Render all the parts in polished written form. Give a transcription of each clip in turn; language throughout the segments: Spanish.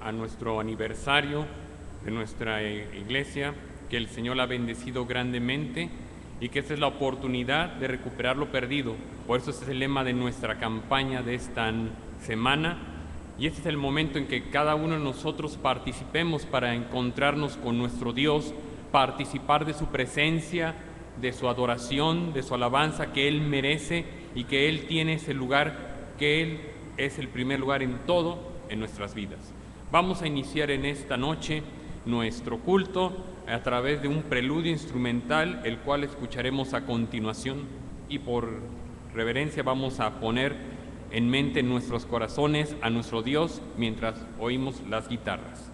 a nuestro aniversario de nuestra iglesia, que el Señor la ha bendecido grandemente y que esta es la oportunidad de recuperar lo perdido. Por eso ese es el lema de nuestra campaña de esta semana, y este es el momento en que cada uno de nosotros participemos para encontrarnos con nuestro Dios, participar de su presencia, de su adoración, de su alabanza que Él merece y que Él tiene ese lugar, que Él es el primer lugar en todo en nuestras vidas. Vamos a iniciar en esta noche nuestro culto a través de un preludio instrumental, el cual escucharemos a continuación, y por reverencia vamos a poner en mente en nuestros corazones a nuestro Dios mientras oímos las guitarras.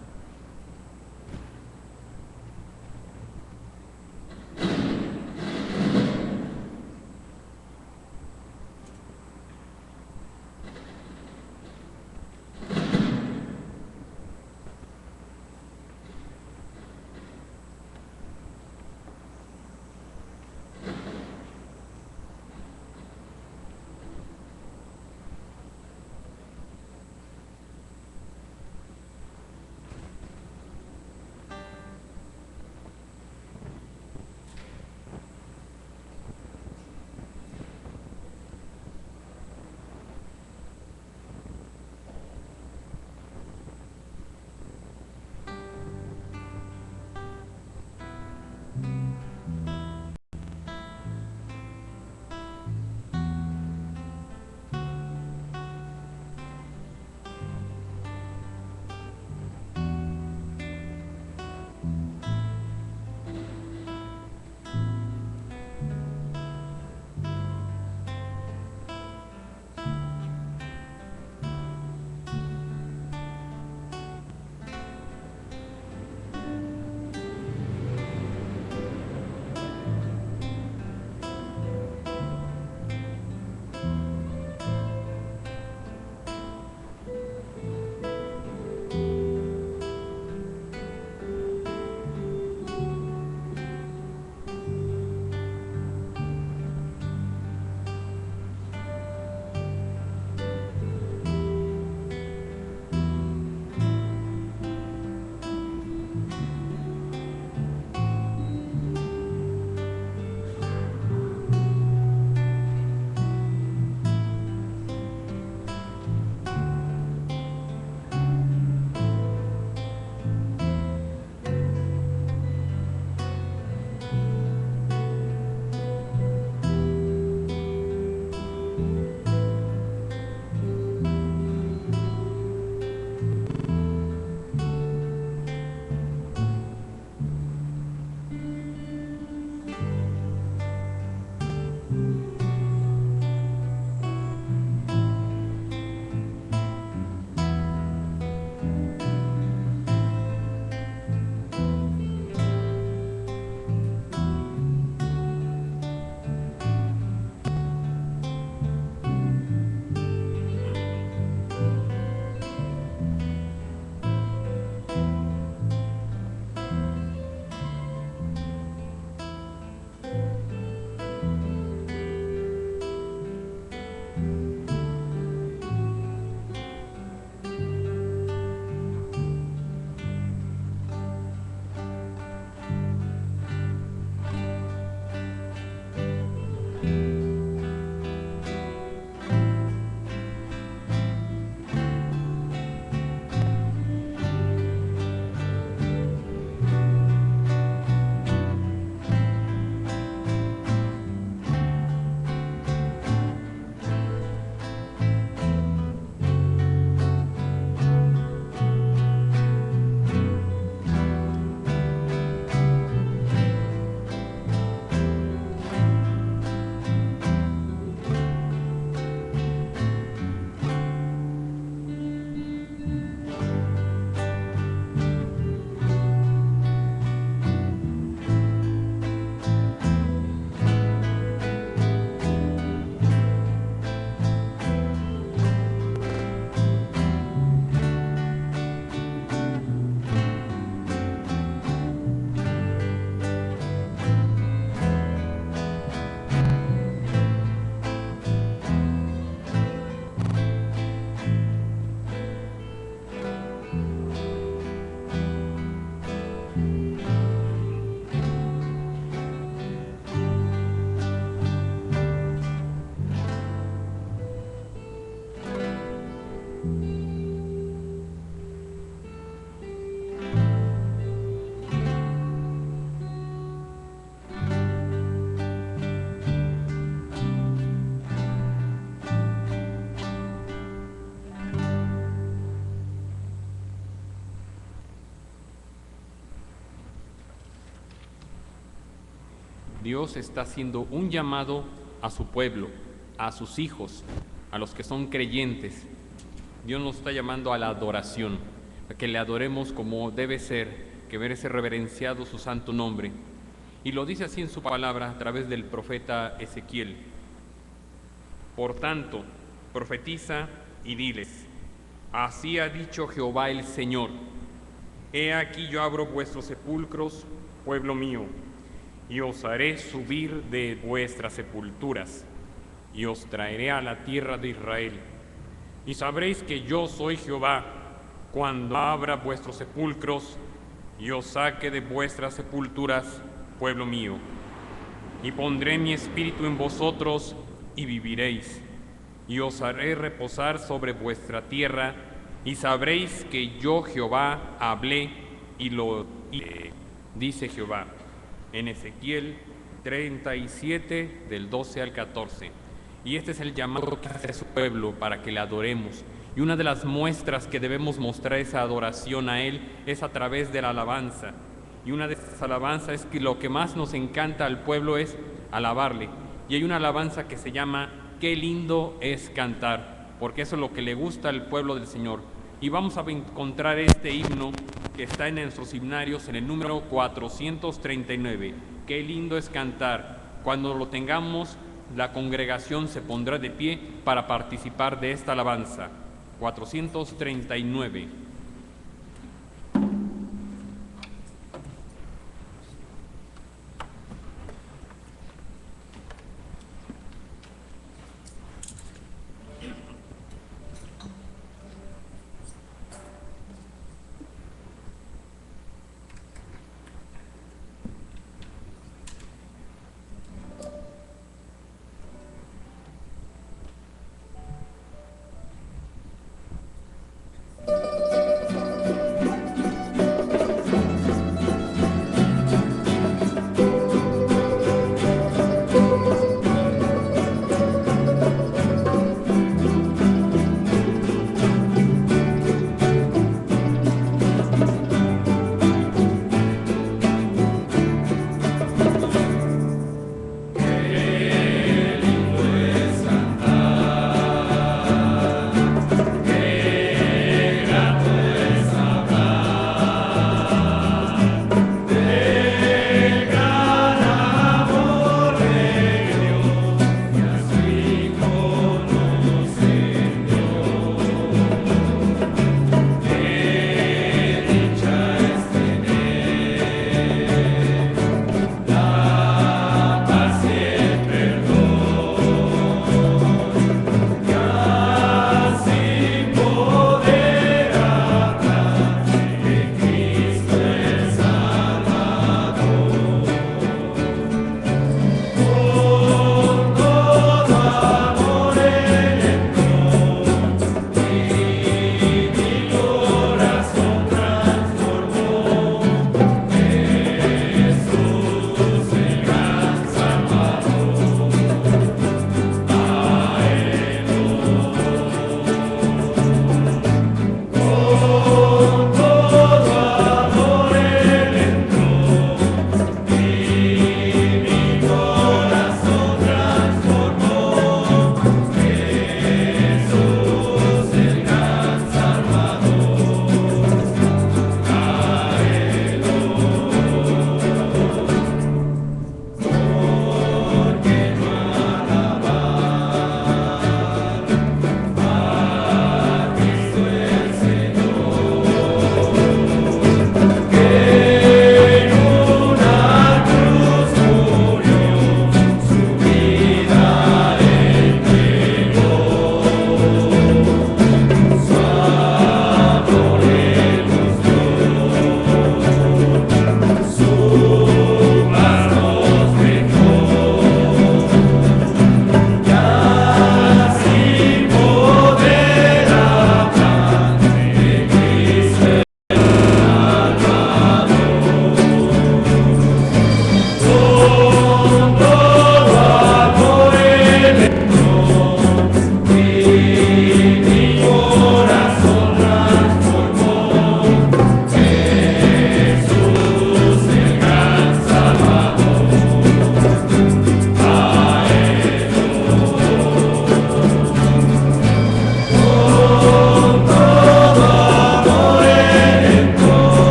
Dios está haciendo un llamado a su pueblo, a sus hijos, a los que son creyentes. Dios nos está llamando a la adoración, a que le adoremos como debe ser, que merece reverenciado su santo nombre. Y lo dice así en su palabra a través del profeta Ezequiel. Por tanto, profetiza y diles: así ha dicho Jehová el Señor: he aquí yo abro vuestros sepulcros, pueblo mío, y os haré subir de vuestras sepulturas, y os traeré a la tierra de Israel. Y sabréis que yo soy Jehová, cuando abra vuestros sepulcros, y os saque de vuestras sepulturas, pueblo mío. Y pondré mi espíritu en vosotros, y viviréis, y os haré reposar sobre vuestra tierra, y sabréis que yo Jehová hablé y lo hice, dice Jehová. En Ezequiel 37, del 12 al 14. Y este es el llamado que hace a su pueblo para que le adoremos. Y una de las muestras que debemos mostrar esa adoración a Él es a través de la alabanza. Y una de esas alabanzas es que lo que más nos encanta al pueblo es alabarle. Y hay una alabanza que se llama "Qué lindo es cantar", porque eso es lo que le gusta al pueblo del Señor. Y vamos a encontrar este himno que está en nuestros himnarios en el número 439. Qué lindo es cantar. Cuando lo tengamos, la congregación se pondrá de pie para participar de esta alabanza. 439.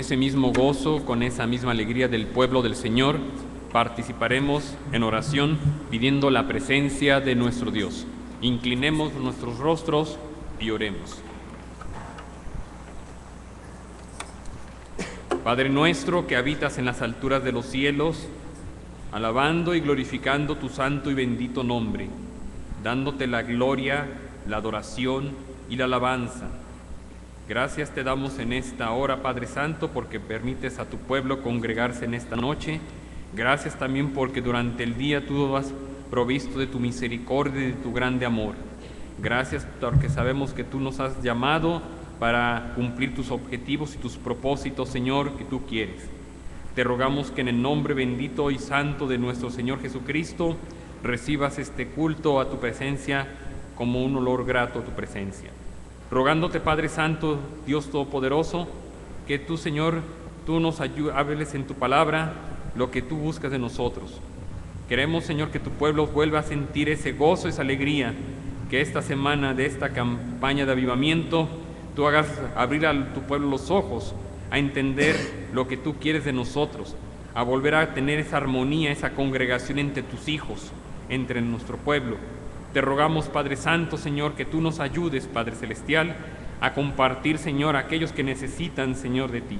ese mismo gozo, con esa misma alegría del pueblo del Señor, participaremos en oración pidiendo la presencia de nuestro Dios. Inclinemos nuestros rostros y oremos. Padre nuestro que habitas en las alturas de los cielos, alabando y glorificando tu santo y bendito nombre, dándote la gloria, la adoración y la alabanza. Gracias te damos en esta hora, Padre Santo, porque permites a tu pueblo congregarse en esta noche. Gracias también porque durante el día tú has provisto de tu misericordia y de tu grande amor. Gracias porque sabemos que tú nos has llamado para cumplir tus objetivos y tus propósitos, Señor, que tú quieres. Te rogamos que en el nombre bendito y santo de nuestro Señor Jesucristo recibas este culto a tu presencia como un olor grato a tu presencia. Rogándote, Padre Santo, Dios Todopoderoso, que tú, Señor, tú nos hables en tu palabra lo que tú buscas de nosotros. Queremos, Señor, que tu pueblo vuelva a sentir ese gozo, esa alegría, que esta semana de esta campaña de avivamiento tú hagas abrir a tu pueblo los ojos, a entender lo que tú quieres de nosotros, a volver a tener esa armonía, esa congregación entre tus hijos, entre nuestro pueblo. Te rogamos, Padre Santo, Señor, que tú nos ayudes, Padre Celestial, a compartir, Señor, a aquellos que necesitan, Señor, de ti.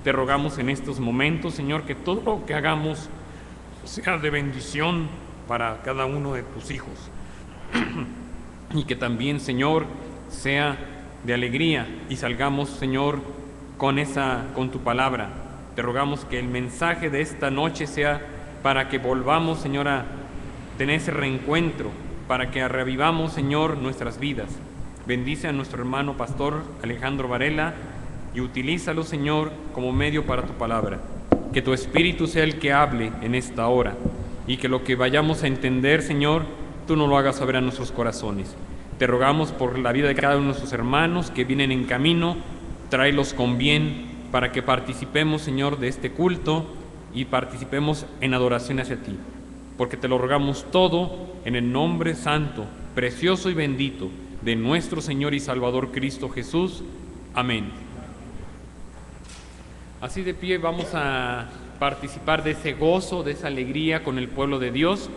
Te rogamos en estos momentos, Señor, que todo lo que hagamos sea de bendición para cada uno de tus hijos. Y que también, Señor, sea de alegría y salgamos, Señor, con tu palabra. Te rogamos que el mensaje de esta noche sea para que volvamos, Señor, a tener ese reencuentro, para que revivamos, Señor, nuestras vidas. Bendice a nuestro hermano pastor Alejandro Varela y utilízalo, Señor, como medio para tu palabra. Que tu Espíritu sea el que hable en esta hora y que lo que vayamos a entender, Señor, tú nos lo hagas saber a nuestros corazones. Te rogamos por la vida de cada uno de nuestros hermanos que vienen en camino, tráelos con bien para que participemos, Señor, de este culto y participemos en adoración hacia ti. Porque te lo rogamos todo en el nombre santo, precioso y bendito de nuestro Señor y Salvador Cristo Jesús. Amén. Así de pie vamos a participar de ese gozo, de esa alegría con el pueblo de Dios,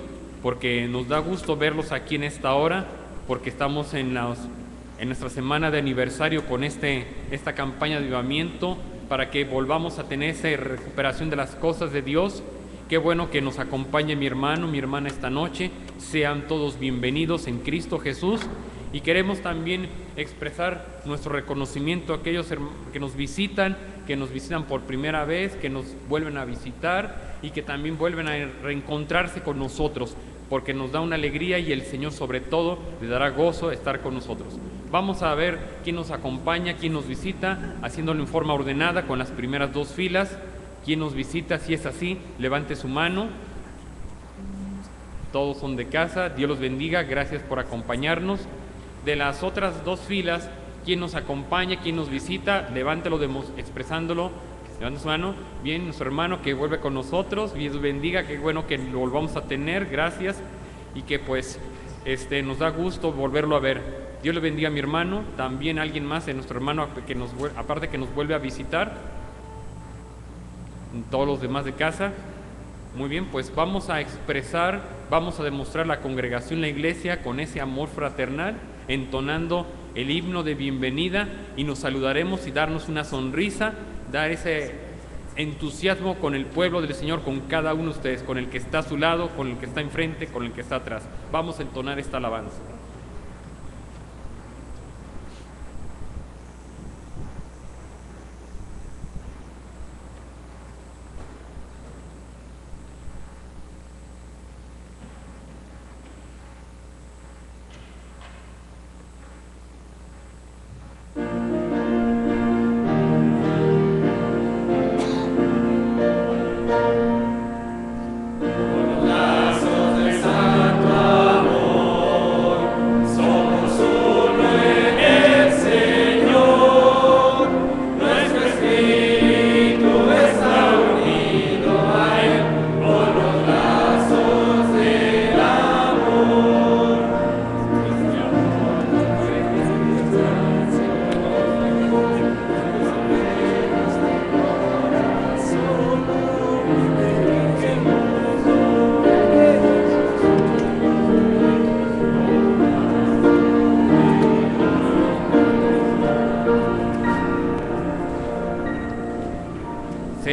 porque nos da gusto verlos aquí en esta hora, porque estamos en nuestra semana de aniversario con esta campaña de avivamiento, para que volvamos a tener esa recuperación de las cosas de Dios. Qué bueno que nos acompañe mi hermano, mi hermana esta noche. Sean todos bienvenidos en Cristo Jesús. Y queremos también expresar nuestro reconocimiento a aquellos que nos visitan por primera vez, que nos vuelven a visitar y que también vuelven a reencontrarse con nosotros, porque nos da una alegría y el Señor sobre todo le dará gozo estar con nosotros. Vamos a ver quién nos acompaña, quién nos visita, haciéndolo en forma ordenada con las primeras dos filas. ¿Quién nos visita? Si es así, levante su mano. Todos son de casa. Dios los bendiga. Gracias por acompañarnos. De las otras dos filas, ¿quién nos acompaña? ¿Quién nos visita? Levántelo expresándolo. Levante su mano. Bien, nuestro hermano que vuelve con nosotros. Dios los bendiga. Qué bueno que lo volvamos a tener. Gracias. Y que pues nos da gusto volverlo a ver. Dios le bendiga a mi hermano. También alguien más de nuestro hermano aparte que nos vuelve a visitar. Todos los demás de casa. Muy bien, pues vamos a demostrar la congregación, la iglesia, con ese amor fraternal, entonando el himno de bienvenida, y nos saludaremos y darnos una sonrisa, dar ese entusiasmo con el pueblo del Señor, con cada uno de ustedes, con el que está a su lado, con el que está enfrente, con el que está atrás. Vamos a entonar esta alabanza.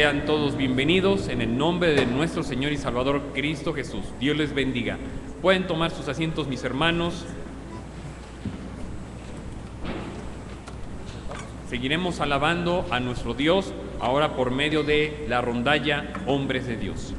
Sean todos bienvenidos en el nombre de nuestro Señor y Salvador Cristo Jesús. Dios les bendiga. Pueden tomar sus asientos, mis hermanos. Seguiremos alabando a nuestro Dios, ahora por medio de la rondalla Hombres de Dios.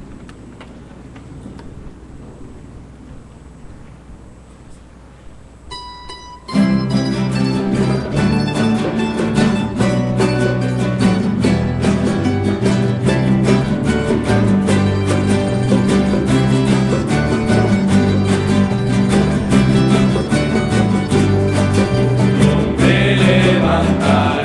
Levantaré.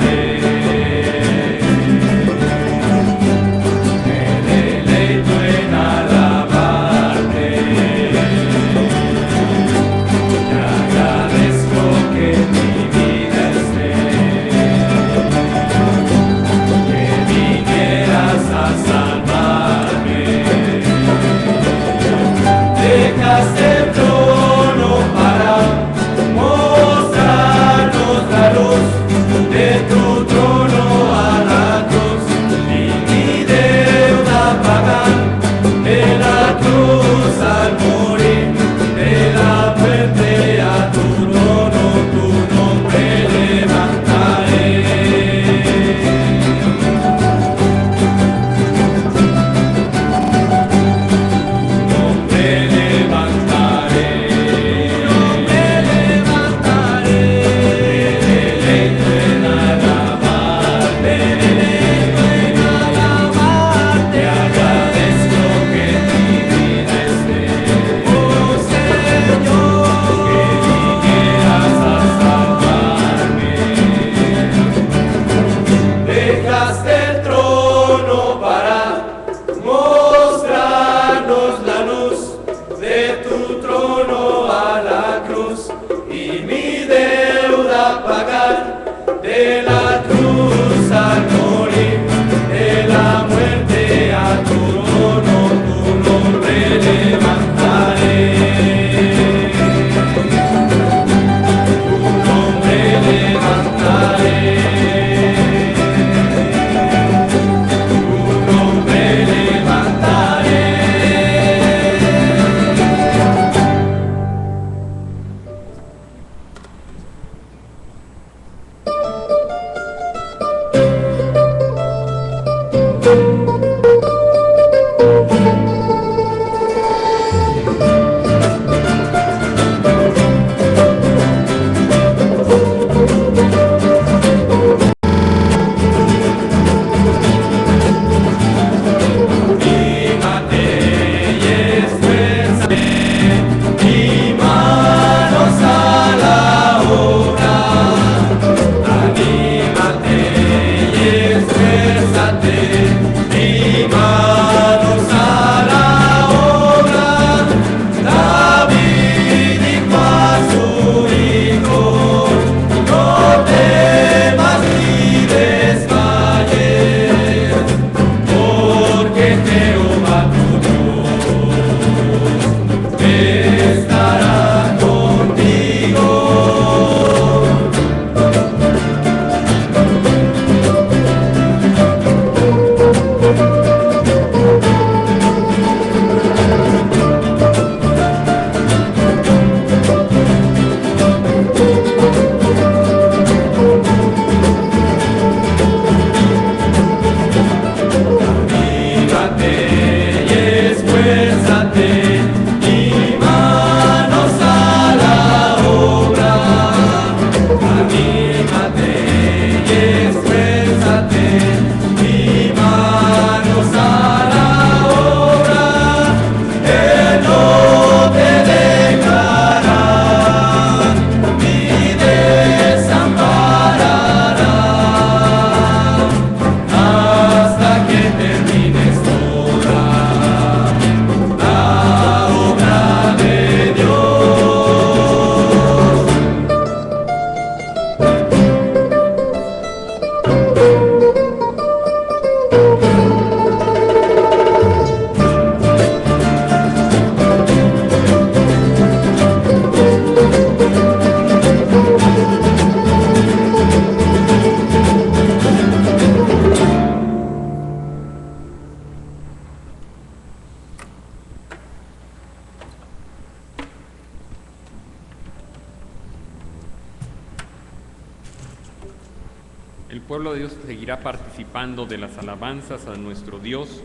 pueblo de Dios seguirá participando de las alabanzas a nuestro Dios,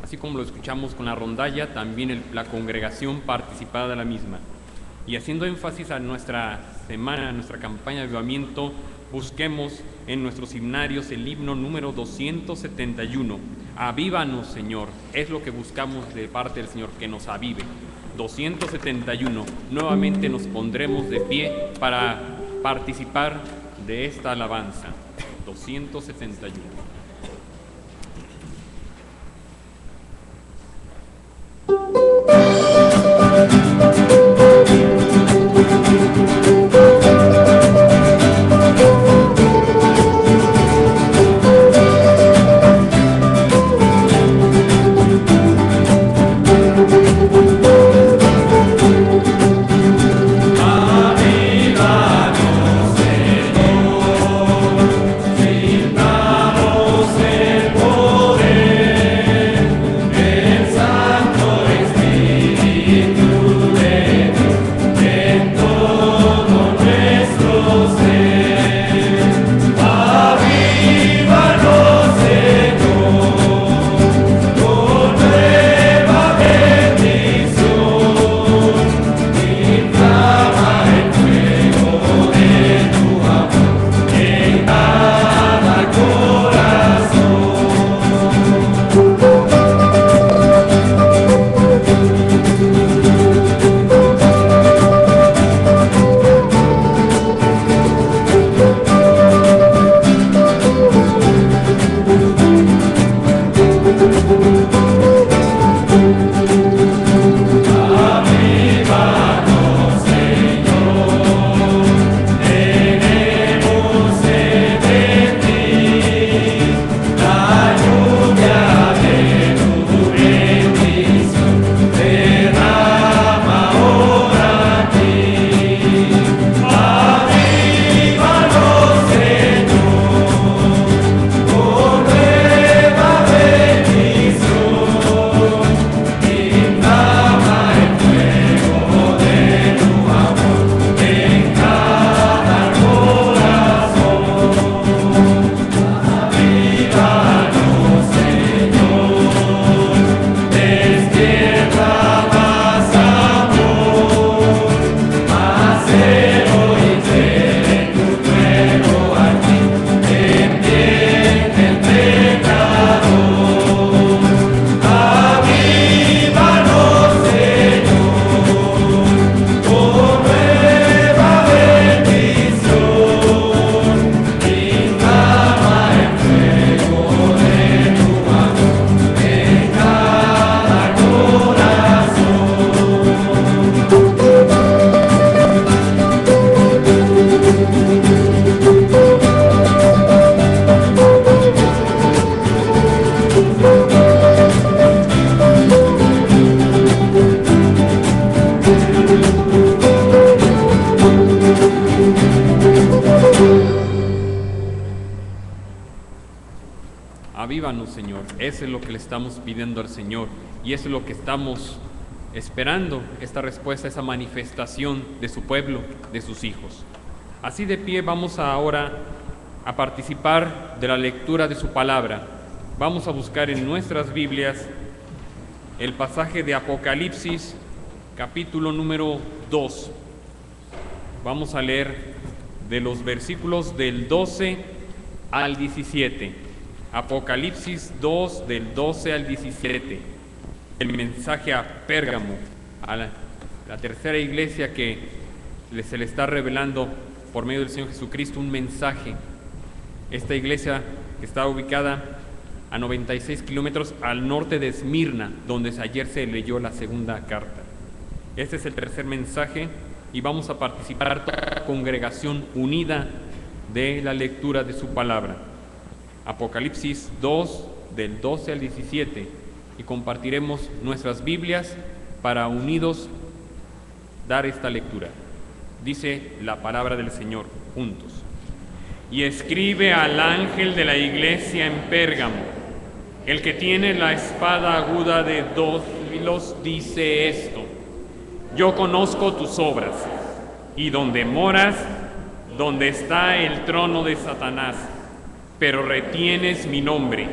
así como lo escuchamos con la rondalla, también la congregación participará de la misma. Y haciendo énfasis a nuestra semana, a nuestra campaña de avivamiento, busquemos en nuestros himnarios el himno número 271. Avívanos, Señor. Es lo que buscamos de parte del Señor, que nos avive. 271. Nuevamente nos pondremos de pie para participar de esta alabanza. 271. Avívanos, Señor. Eso es lo que le estamos pidiendo al Señor y eso es lo que estamos esperando, esta respuesta, esa manifestación de su pueblo, de sus hijos. Así de pie vamos ahora a participar de la lectura de su palabra. Vamos a buscar en nuestras Biblias el pasaje de Apocalipsis, capítulo número 2. Vamos a leer de los versículos del 12 al 17. Apocalipsis 2, del 12 al 17. El mensaje a Pérgamo, a la tercera iglesia que se le está revelando por medio del Señor Jesucristo un mensaje. Esta iglesia que está ubicada a 96 kilómetros al norte de Esmirna, donde ayer se leyó la segunda carta. Este es el tercer mensaje y vamos a participar toda la congregación unida de la lectura de su palabra. Apocalipsis 2, del 12 al 17, y compartiremos nuestras Biblias para unidos dar esta lectura. Dice la palabra del Señor juntos. Y escribe al ángel de la iglesia en Pérgamo, el que tiene la espada aguda de 2 filos, dice esto: yo conozco tus obras, y donde moras, donde está el trono de Satanás, pero retienes mi nombre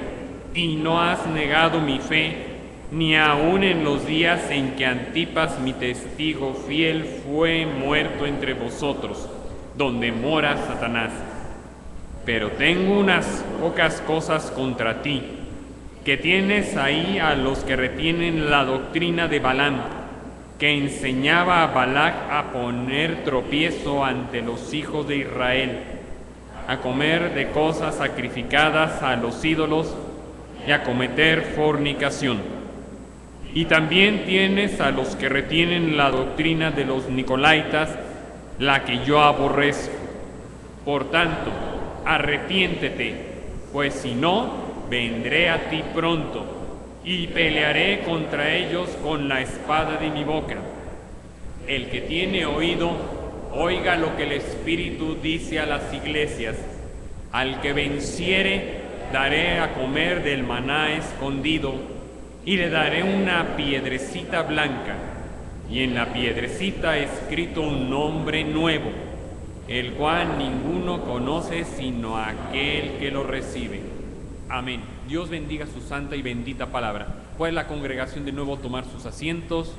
y no has negado mi fe, ni aun en los días en que Antipas, mi testigo fiel, fue muerto entre vosotros, donde mora Satanás. Pero tengo unas pocas cosas contra ti, que tienes ahí a los que retienen la doctrina de Balaam, que enseñaba a Balac a poner tropiezo ante los hijos de Israel, a comer de cosas sacrificadas a los ídolos y a cometer fornicación. Y también tienes a los que retienen la doctrina de los Nicolaitas, la que yo aborrezco. Por tanto, arrepiéntete, pues si no, vendré a ti pronto y pelearé contra ellos con la espada de mi boca. El que tiene oído, oiga lo que el Espíritu dice a las iglesias. Al que venciere, daré a comer del maná escondido, y le daré una piedrecita blanca, y en la piedrecita escrito un nombre nuevo, el cual ninguno conoce sino aquel que lo recibe. Amén. Dios bendiga su santa y bendita palabra. Puede la congregación de nuevo tomar sus asientos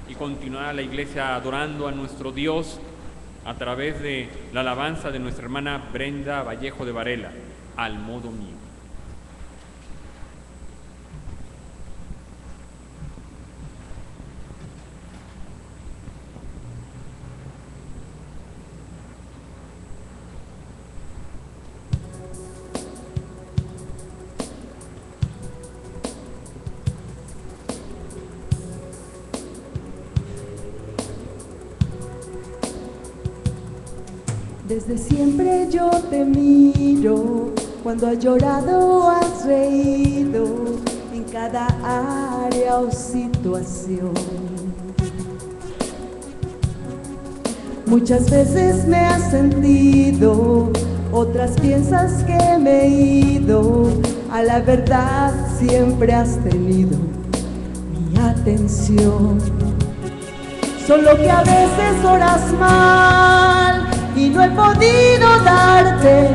y continuar la iglesia adorando a nuestro Dios a través de la alabanza de nuestra hermana Brenda Vallejo de Varela, Al modo mío. Desde siempre yo te miro, cuando has llorado has reído, en cada área o situación. Muchas veces me has sentido, otras piensas que me he ido, a la verdad siempre has tenido mi atención. Solo que a veces oras mal y no he podido darte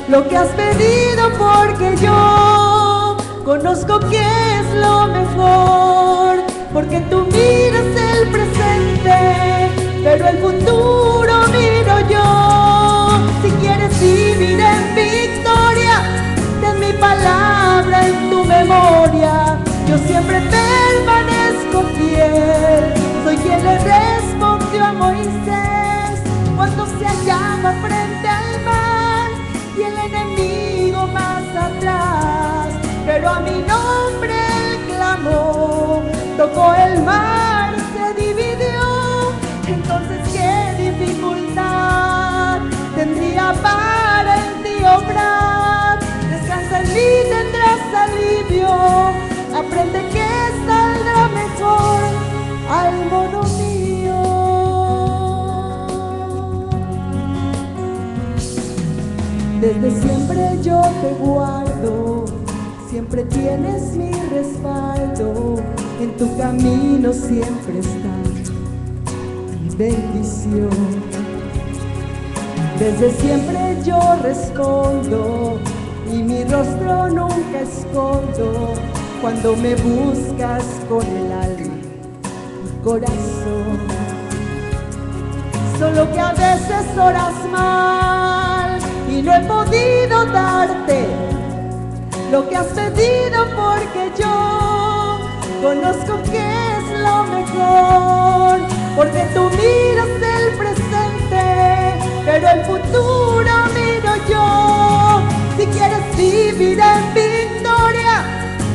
lo que has pedido, porque yo conozco que es lo mejor, porque tú miras el presente, pero el futuro miro yo. Si quieres vivir en victoria, ten mi palabra en tu memoria, yo siempre permanezco fiel. Soy quien le respondió a Moisés cuando se hallaba frente al mar y el enemigo más atrás, pero a mi nombre él clamó, tocó el mar, se dividió. Entonces qué dificultad tendría para en ti obrar. Descansa en mí, tendrás alivio, aprende que saldrá mejor al modo mío. Desde siempre yo te guardo, siempre tienes mi respaldo, en tu camino siempre está mi bendición. Desde siempre yo respondo y mi rostro nunca escondo, cuando me buscas con el alma y corazón. Solo que a veces oras mal y no he podido darte lo que has pedido, porque yo conozco que es lo mejor, porque tú miras el presente, pero el futuro miro yo. Si quieres vivir en victoria,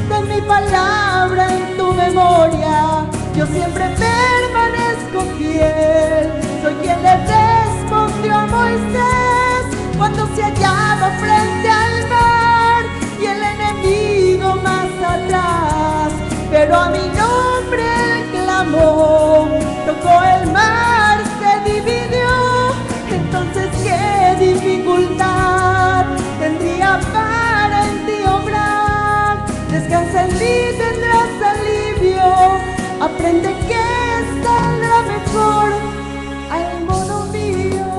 ten mi palabra en tu memoria, yo siempre permanezco fiel. Soy quien le respondió a Moisés cuando se hallaba frente al mar y el enemigo más atrás, pero a mi nombre él clamó, tocó el mar, se dividió. Entonces qué dificultad tendría para en ti obrar. Descansa en mí, tendrás alivio, aprende que saldrá mejor al modo mío.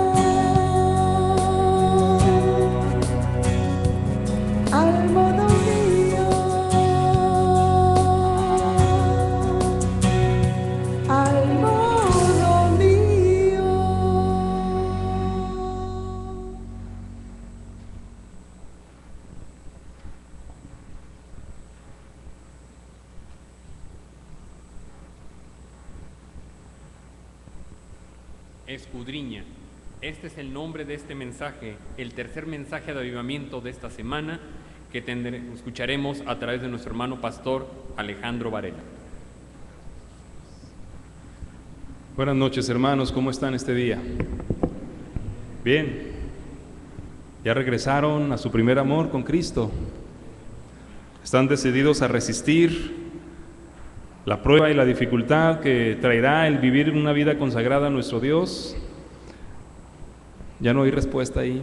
escudriña. Este es el nombre de este mensaje, el tercer mensaje de avivamiento de esta semana que escucharemos a través de nuestro hermano pastor Alejandro Varela. Buenas noches, hermanos, ¿cómo están este día? Bien, ya regresaron a su primer amor con Cristo. ¿Están decididos a resistir la prueba y la dificultad que traerá el vivir una vida consagrada a nuestro Dios? Ya no hay respuesta ahí.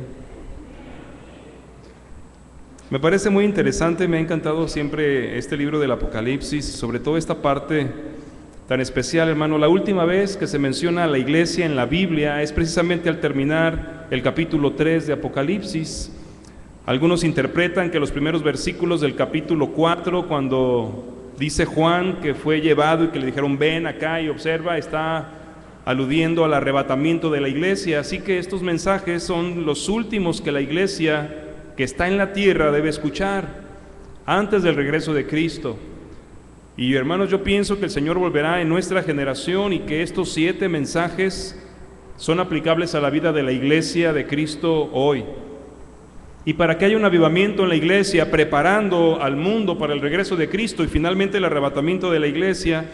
Me parece muy interesante, me ha encantado siempre este libro del Apocalipsis, sobre todo esta parte tan especial, hermano. La última vez que se menciona a la iglesia en la Biblia es precisamente al terminar el capítulo 3 de Apocalipsis. Algunos interpretan que los primeros versículos del capítulo 4, cuando dice Juan que fue llevado y que le dijeron ven acá y observa, está aludiendo al arrebatamiento de la iglesia. Así que estos mensajes son los últimos que la iglesia que está en la tierra debe escuchar antes del regreso de Cristo. Y hermanos, yo pienso que el Señor volverá en nuestra generación y que estos 7 mensajes son aplicables a la vida de la iglesia de Cristo hoy. Y para que haya un avivamiento en la iglesia, preparando al mundo para el regreso de Cristo y finalmente el arrebatamiento de la iglesia,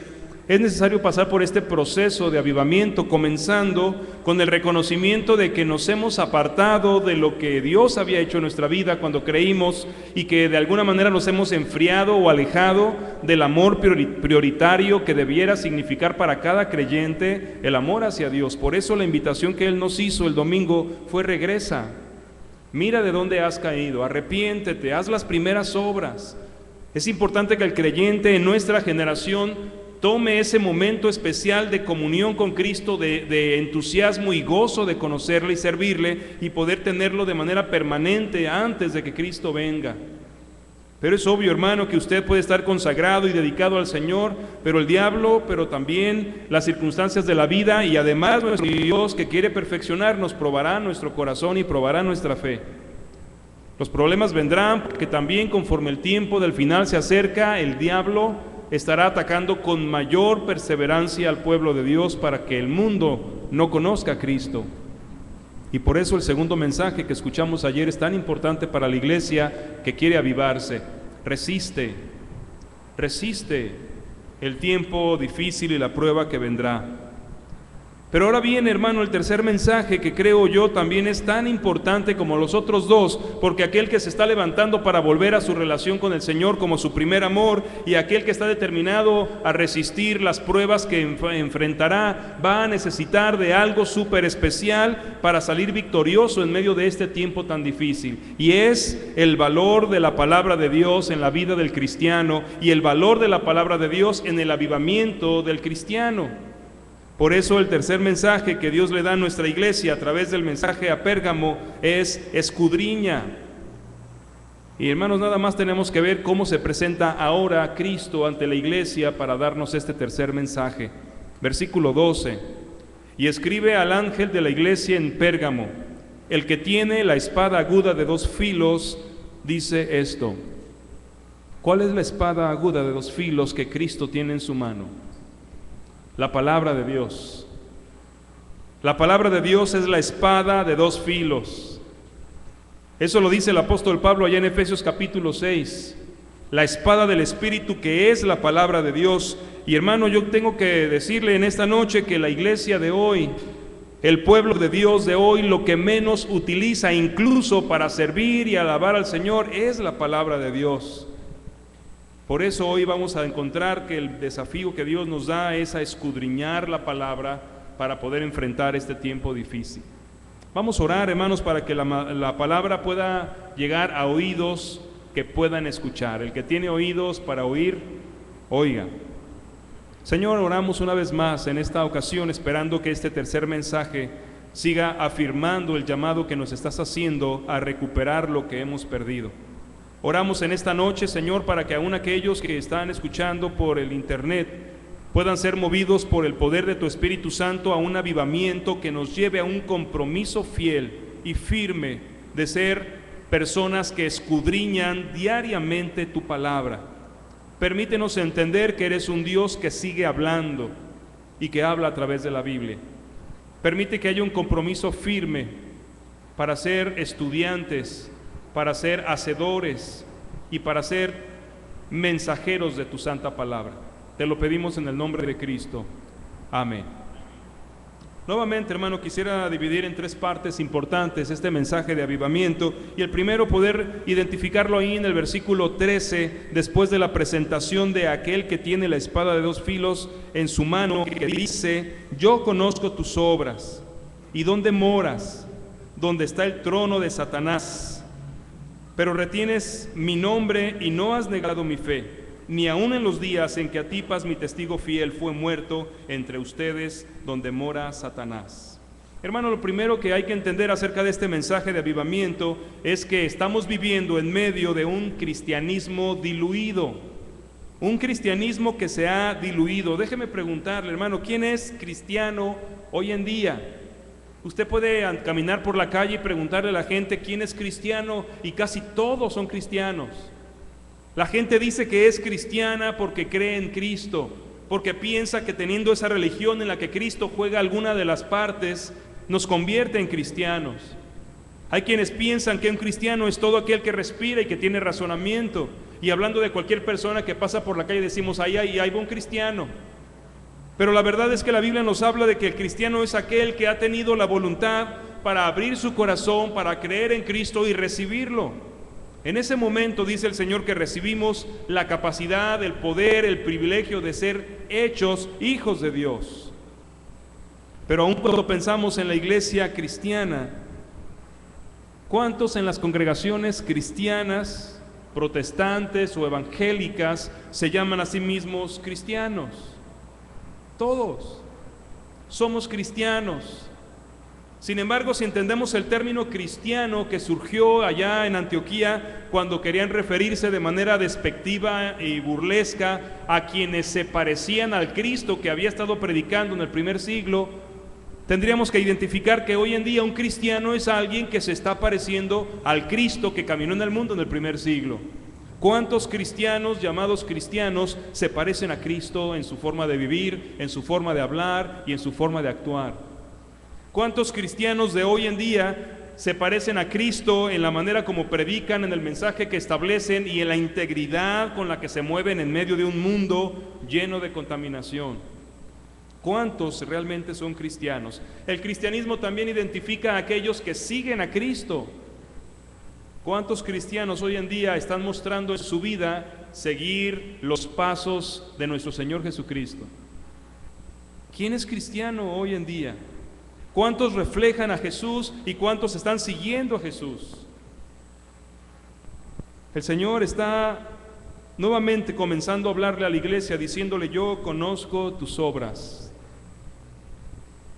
es necesario pasar por este proceso de avivamiento, comenzando con el reconocimiento de que nos hemos apartado de lo que Dios había hecho en nuestra vida cuando creímos y que de alguna manera nos hemos enfriado o alejado del amor prioritario que debiera significar para cada creyente el amor hacia Dios. Por eso la invitación que Él nos hizo el domingo fue: regresa, mira de dónde has caído, arrepiéntete, haz las primeras obras. Es importante que el creyente en nuestra generación tome ese momento especial de comunión con Cristo, de entusiasmo y gozo de conocerle y servirle y poder tenerlo de manera permanente antes de que Cristo venga. Pero es obvio, hermano, que usted puede estar consagrado y dedicado al Señor, pero el diablo, pero también las circunstancias de la vida y además nuestro Dios, que quiere perfeccionarnos, probará nuestro corazón y probará nuestra fe. Los problemas vendrán porque también conforme el tiempo del final se acerca, el diablo estará atacando con mayor perseverancia al pueblo de Dios para que el mundo no conozca a Cristo. Y por eso el segundo mensaje que escuchamos ayer es tan importante para la iglesia que quiere avivarse. Resiste el tiempo difícil y la prueba que vendrá. Pero ahora viene, hermano, el tercer mensaje, que creo yo también es tan importante como los otros dos, porque aquel que se está levantando para volver a su relación con el Señor como su primer amor, y aquel que está determinado a resistir las pruebas que enfrentará, va a necesitar de algo súper especial para salir victorioso en medio de este tiempo tan difícil, y es el valor de la palabra de Dios en la vida del cristiano, y el valor de la palabra de Dios en el avivamiento del cristiano. Por eso el tercer mensaje que Dios le da a nuestra iglesia a través del mensaje a Pérgamo es: escudriña. Y hermanos, nada más tenemos que ver cómo se presenta ahora Cristo ante la iglesia para darnos este tercer mensaje. Versículo 12: y escribe al ángel de la iglesia en Pérgamo, el que tiene la espada aguda de 2 filos, dice esto. ¿Cuál es la espada aguda de 2 filos que Cristo tiene en su mano? La palabra de Dios. La palabra de Dios es la espada de 2 filos. Eso lo dice el apóstol Pablo allá en Efesios capítulo 6. La espada del Espíritu, que es la palabra de Dios. Y hermano, yo tengo que decirle en esta noche que la iglesia de hoy, el pueblo de Dios de hoy, lo que menos utiliza incluso para servir y alabar al Señor es la palabra de Dios. Por eso hoy vamos a encontrar que el desafío que Dios nos da es a escudriñar la palabra para poder enfrentar este tiempo difícil. Vamos a orar, hermanos, para que la palabra pueda llegar a oídos que puedan escuchar. El que tiene oídos para oír, oiga. Señor, oramos una vez más en esta ocasión, esperando que este tercer mensaje siga afirmando el llamado que nos estás haciendo a recuperar lo que hemos perdido. Oramos en esta noche, Señor, para que aún aquellos que están escuchando por el internet puedan ser movidos por el poder de tu Espíritu Santo a un avivamiento que nos lleve a un compromiso fiel y firme de ser personas que escudriñan diariamente tu palabra. Permítenos entender que eres un Dios que sigue hablando y que habla a través de la Biblia. Permite que haya un compromiso firme para ser estudiantes, para ser hacedores y para ser mensajeros de tu santa palabra. Te lo pedimos en el nombre de Cristo. Amén. Nuevamente, hermano, quisiera dividir en 3 partes importantes este mensaje de avivamiento, y el primero poder identificarlo ahí en el versículo 13, después de la presentación de aquel que tiene la espada de 2 filos en su mano, que dice: yo conozco tus obras y dónde moras, donde está el trono de Satanás, pero retienes mi nombre y no has negado mi fe, ni aun en los días en que Antipas, mi testigo fiel, fue muerto entre ustedes, donde mora Satanás. Hermano, lo primero que hay que entender acerca de este mensaje de avivamiento es que estamos viviendo en medio de un cristianismo diluido, un cristianismo que se ha diluido. Déjeme preguntarle, hermano, ¿quién es cristiano hoy en día? Usted puede caminar por la calle y preguntarle a la gente quién es cristiano, y casi todos son cristianos. La gente dice que es cristiana porque cree en Cristo, porque piensa que teniendo esa religión en la que Cristo juega alguna de las partes, nos convierte en cristianos. Hay quienes piensan que un cristiano es todo aquel que respira y que tiene razonamiento, y hablando de cualquier persona que pasa por la calle decimos: ahí va un cristiano. Pero la verdad es que la Biblia nos habla de que el cristiano es aquel que ha tenido la voluntad para abrir su corazón, para creer en Cristo y recibirlo. En ese momento dice el Señor que recibimos la capacidad, el poder, el privilegio de ser hechos hijos de Dios. Pero aún cuando pensamos en la iglesia cristiana, ¿cuántos en las congregaciones cristianas, protestantes o evangélicas se llaman a sí mismos cristianos? Todos somos cristianos. Sin embargo, si entendemos el término cristiano que surgió allá en Antioquía cuando querían referirse de manera despectiva y burlesca a quienes se parecían al Cristo que había estado predicando en el primer siglo, tendríamos que identificar que hoy en día un cristiano es alguien que se está pareciendo al Cristo que caminó en el mundo en el primer siglo. ¿Cuántos cristianos llamados cristianos se parecen a Cristo en su forma de vivir, en su forma de hablar y en su forma de actuar? ¿Cuántos cristianos de hoy en día se parecen a Cristo en la manera como predican, en el mensaje que establecen y en la integridad con la que se mueven en medio de un mundo lleno de contaminación? ¿Cuántos realmente son cristianos? El cristianismo también identifica a aquellos que siguen a Cristo. ¿Cuántos cristianos hoy en día están mostrando en su vida seguir los pasos de nuestro Señor Jesucristo? ¿Quién es cristiano hoy en día? ¿Cuántos reflejan a Jesús y cuántos están siguiendo a Jesús? El Señor está nuevamente comenzando a hablarle a la iglesia diciéndole: yo conozco tus obras.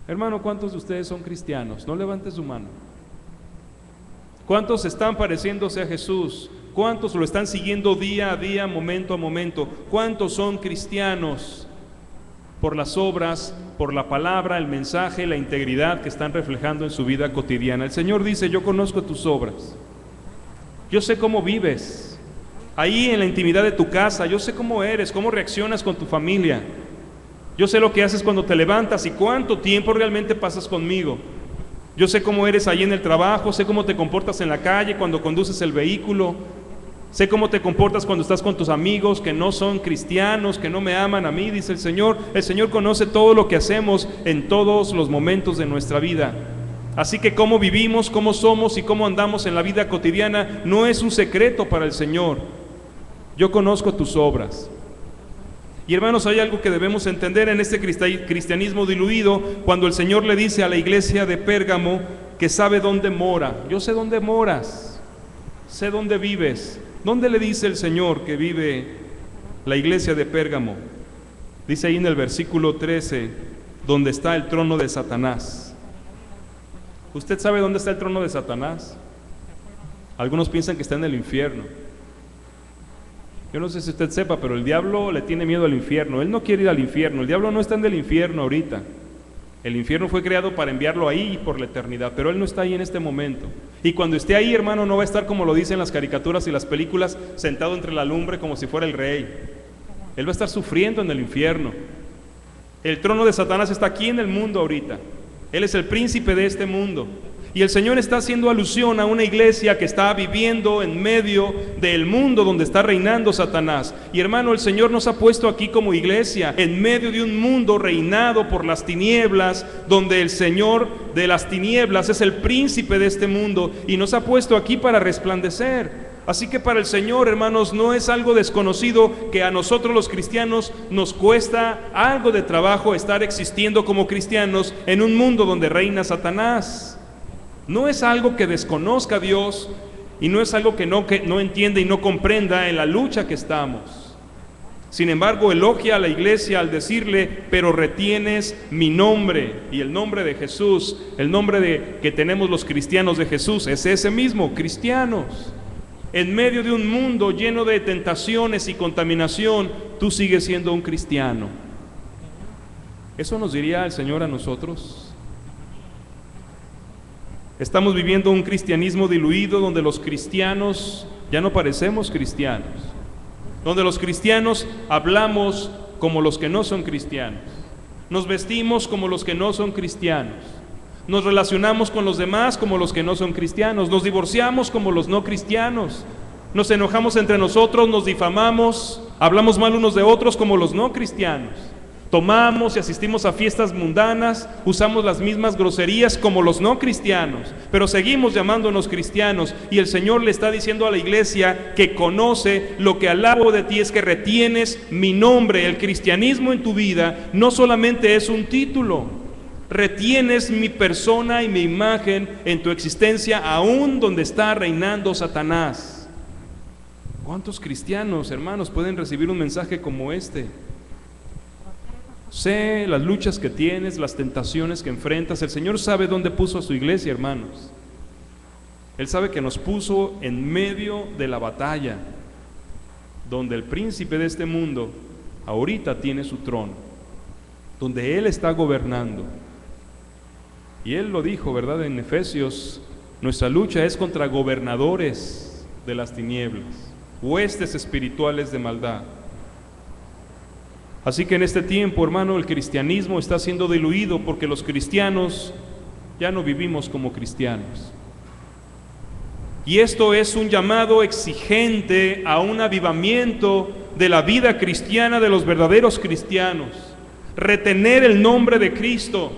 Hermano, ¿cuántos de ustedes son cristianos? No levante su mano. ¿Cuántos están pareciéndose a Jesús? ¿Cuántos lo están siguiendo día a día, momento a momento? ¿Cuántos son cristianos? Por las obras, por la palabra, el mensaje, la integridad que están reflejando en su vida cotidiana. El Señor dice: yo conozco tus obras, yo sé cómo vives, ahí en la intimidad de tu casa, yo sé cómo eres, cómo reaccionas con tu familia, yo sé lo que haces cuando te levantas y cuánto tiempo realmente pasas conmigo, yo sé cómo eres ahí en el trabajo, sé cómo te comportas en la calle cuando conduces el vehículo, sé cómo te comportas cuando estás con tus amigos que no son cristianos, que no me aman a mí, dice el Señor. El Señor conoce todo lo que hacemos en todos los momentos de nuestra vida. Así que cómo vivimos, cómo somos y cómo andamos en la vida cotidiana no es un secreto para el Señor. Yo conozco tus obras. Y hermanos, hay algo que debemos entender en este cristianismo diluido, cuando el Señor le dice a la iglesia de Pérgamo que sabe dónde mora. Yo sé dónde moras, sé dónde vives. ¿Dónde le dice el Señor que vive la iglesia de Pérgamo? Dice ahí en el versículo 13, donde está el trono de Satanás. ¿Usted sabe dónde está el trono de Satanás? Algunos piensan que está en el infierno. Yo no sé si usted sepa, pero el diablo le tiene miedo al infierno. Él no quiere ir al infierno. El diablo no está en el infierno ahorita. El infierno fue creado para enviarlo ahí por la eternidad, pero él no está ahí en este momento. Y cuando esté ahí, hermano, no va a estar como lo dicen las caricaturas y las películas, sentado entre la lumbre como si fuera el rey. Él va a estar sufriendo en el infierno. El trono de Satanás está aquí en el mundo ahorita. Él es el príncipe de este mundo. Y el Señor está haciendo alusión a una iglesia que está viviendo en medio del mundo donde está reinando Satanás. Y hermano, el Señor nos ha puesto aquí como iglesia, en medio de un mundo reinado por las tinieblas, donde el Señor de las tinieblas es el príncipe de este mundo y nos ha puesto aquí para resplandecer. Así que para el Señor, hermanos, no es algo desconocido que a nosotros los cristianos nos cuesta algo de trabajo estar existiendo como cristianos en un mundo donde reina Satanás. No es algo que desconozca a Dios y no es algo que no entienda y no comprenda en la lucha que estamos. Sin embargo, elogia a la iglesia al decirle, pero retienes mi nombre y el nombre de Jesús, el nombre que tenemos los cristianos de Jesús, es ese mismo, cristianos. En medio de un mundo lleno de tentaciones y contaminación, tú sigues siendo un cristiano. ¿Eso nos diría el Señor a nosotros? Estamos viviendo un cristianismo diluido donde los cristianos ya no parecemos cristianos, donde los cristianos hablamos como los que no son cristianos, nos vestimos como los que no son cristianos, nos relacionamos con los demás como los que no son cristianos, nos divorciamos como los no cristianos, nos enojamos entre nosotros, nos difamamos, hablamos mal unos de otros como los no cristianos. Tomamos y asistimos a fiestas mundanas, usamos las mismas groserías como los no cristianos, pero seguimos llamándonos cristianos, y el Señor le está diciendo a la iglesia que conoce lo que alabo de ti es que retienes mi nombre. El cristianismo en tu vida no solamente es un título, retienes mi persona y mi imagen en tu existencia aún donde está reinando Satanás. ¿Cuántos cristianos, hermanos, pueden recibir un mensaje como este? Sé las luchas que tienes, las tentaciones que enfrentas. El Señor sabe dónde puso a su iglesia, hermanos. Él sabe que nos puso en medio de la batalla, donde el príncipe de este mundo ahorita tiene su trono, donde Él está gobernando. Y Él lo dijo, ¿verdad? En Efesios, nuestra lucha es contra gobernadores de las tinieblas, huestes espirituales de maldad. Así que en este tiempo, hermano, el cristianismo está siendo diluido porque los cristianos ya no vivimos como cristianos. Y esto es un llamado exigente a un avivamiento de la vida cristiana de los verdaderos cristianos. Retener el nombre de Cristo,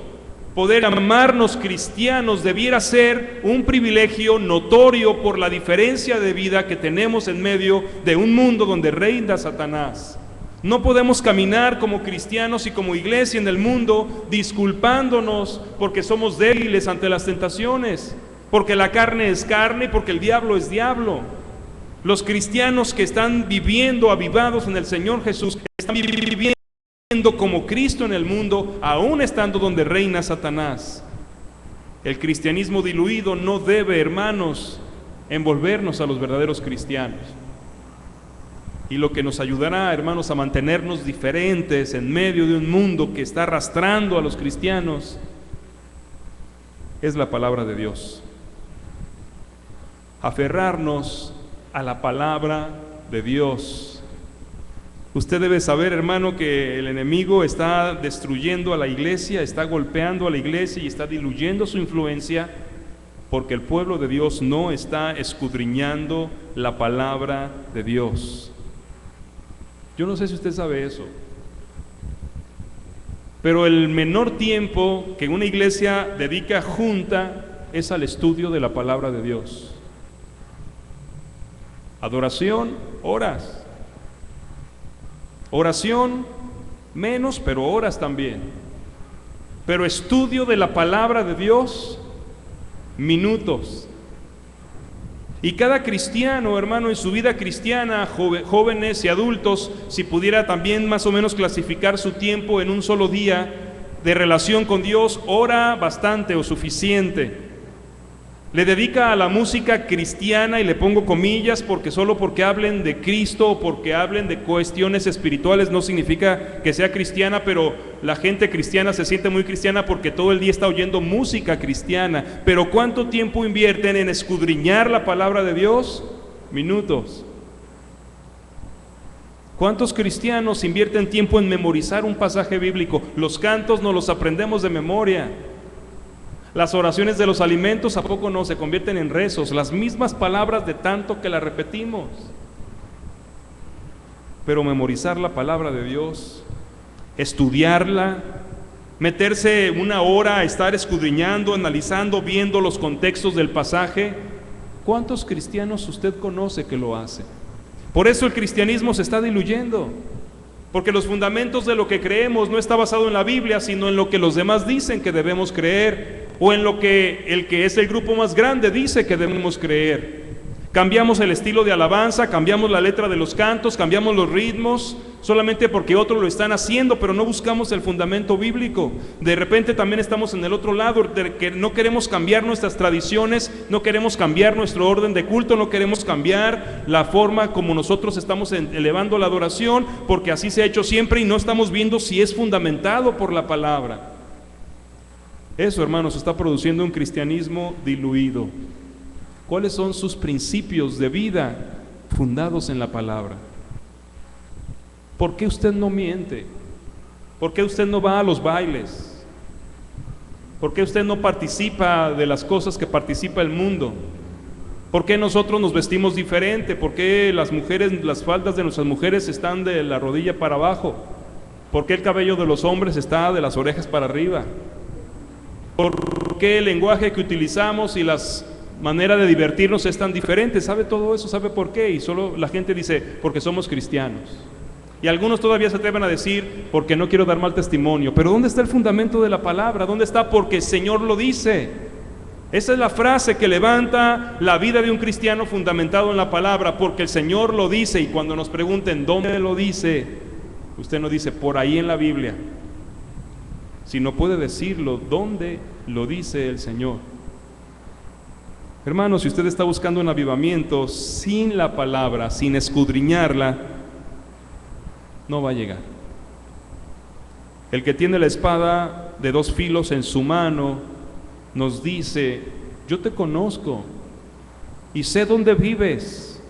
poder llamarnos cristianos, debiera ser un privilegio notorio por la diferencia de vida que tenemos en medio de un mundo donde reina Satanás. No podemos caminar como cristianos y como iglesia en el mundo disculpándonos porque somos débiles ante las tentaciones, porque la carne es carne y porque el diablo es diablo. Los cristianos que están viviendo avivados en el Señor Jesús están viviendo como Cristo en el mundo, aún estando donde reina Satanás. El cristianismo diluido no debe, hermanos, envolvernos a los verdaderos cristianos. Y lo que nos ayudará, hermanos, a mantenernos diferentes en medio de un mundo que está arrastrando a los cristianos es la palabra de Dios. Aferrarnos a la palabra de Dios. Usted debe saber, hermano, que el enemigo está destruyendo a la iglesia, está golpeando a la iglesia y está diluyendo su influencia porque el pueblo de Dios no está escudriñando la palabra de Dios. Yo no sé si usted sabe eso, pero el menor tiempo que una iglesia dedica junta es al estudio de la palabra de Dios. Adoración, horas. Oración, menos, pero horas también. Pero estudio de la palabra de Dios, minutos. Y cada cristiano, hermano, en su vida cristiana, jóvenes y adultos, si pudiera también más o menos clasificar su tiempo en un solo día de relación con Dios, ora bastante o suficiente. Le dedica a la música cristiana, y le pongo comillas porque solo porque hablen de Cristo o porque hablen de cuestiones espirituales no significa que sea cristiana, pero la gente cristiana se siente muy cristiana porque todo el día está oyendo música cristiana. Pero ¿cuánto tiempo invierten en escudriñar la palabra de Dios? Minutos. ¿Cuántos cristianos invierten tiempo en memorizar un pasaje bíblico? Los cantos nos los aprendemos de memoria. Las oraciones de los alimentos, ¿a poco no se convierten en rezos? Las mismas palabras de tanto que las repetimos. Pero memorizar la palabra de Dios, estudiarla, meterse una hora a estar escudriñando, analizando, viendo los contextos del pasaje. ¿Cuántos cristianos usted conoce que lo hacen? Por eso el cristianismo se está diluyendo, porque los fundamentos de lo que creemos no está basado en la Biblia, sino en lo que los demás dicen que debemos creer, o en lo que el que es el grupo más grande dice que debemos creer. Cambiamos el estilo de alabanza, cambiamos la letra de los cantos, cambiamos los ritmos, solamente porque otros lo están haciendo, pero no buscamos el fundamento bíblico. De repente también estamos en el otro lado, de que no queremos cambiar nuestras tradiciones, no queremos cambiar nuestro orden de culto, no queremos cambiar la forma como nosotros estamos elevando la adoración, porque así se ha hecho siempre y no estamos viendo si es fundamentado por la palabra. Eso, hermanos, está produciendo un cristianismo diluido. ¿Cuáles son sus principios de vida fundados en la palabra? ¿Por qué usted no miente? ¿Por qué usted no va a los bailes? ¿Por qué usted no participa de las cosas que participa el mundo? ¿Por qué nosotros nos vestimos diferente? ¿Por qué las mujeres, las faldas de nuestras mujeres están de la rodilla para abajo? ¿Por qué el cabello de los hombres está de las orejas para arriba? ¿Por qué el lenguaje que utilizamos y las manera de divertirnos es tan diferente? ¿Sabe todo eso? ¿Sabe por qué? Y solo la gente dice, porque somos cristianos. Y algunos todavía se atreven a decir, porque no quiero dar mal testimonio. Pero ¿dónde está el fundamento de la palabra? ¿Dónde está? Porque el Señor lo dice. Esa es la frase que levanta la vida de un cristiano fundamentado en la palabra, porque el Señor lo dice. Y cuando nos pregunten, ¿dónde lo dice? Usted no dice, por ahí en la Biblia. Si no puede decirlo, ¿dónde lo dice el Señor? Hermanos, si usted está buscando un avivamiento sin la palabra, sin escudriñarla, no va a llegar. El que tiene la espada de dos filos en su mano nos dice, yo te conozco y sé dónde vives.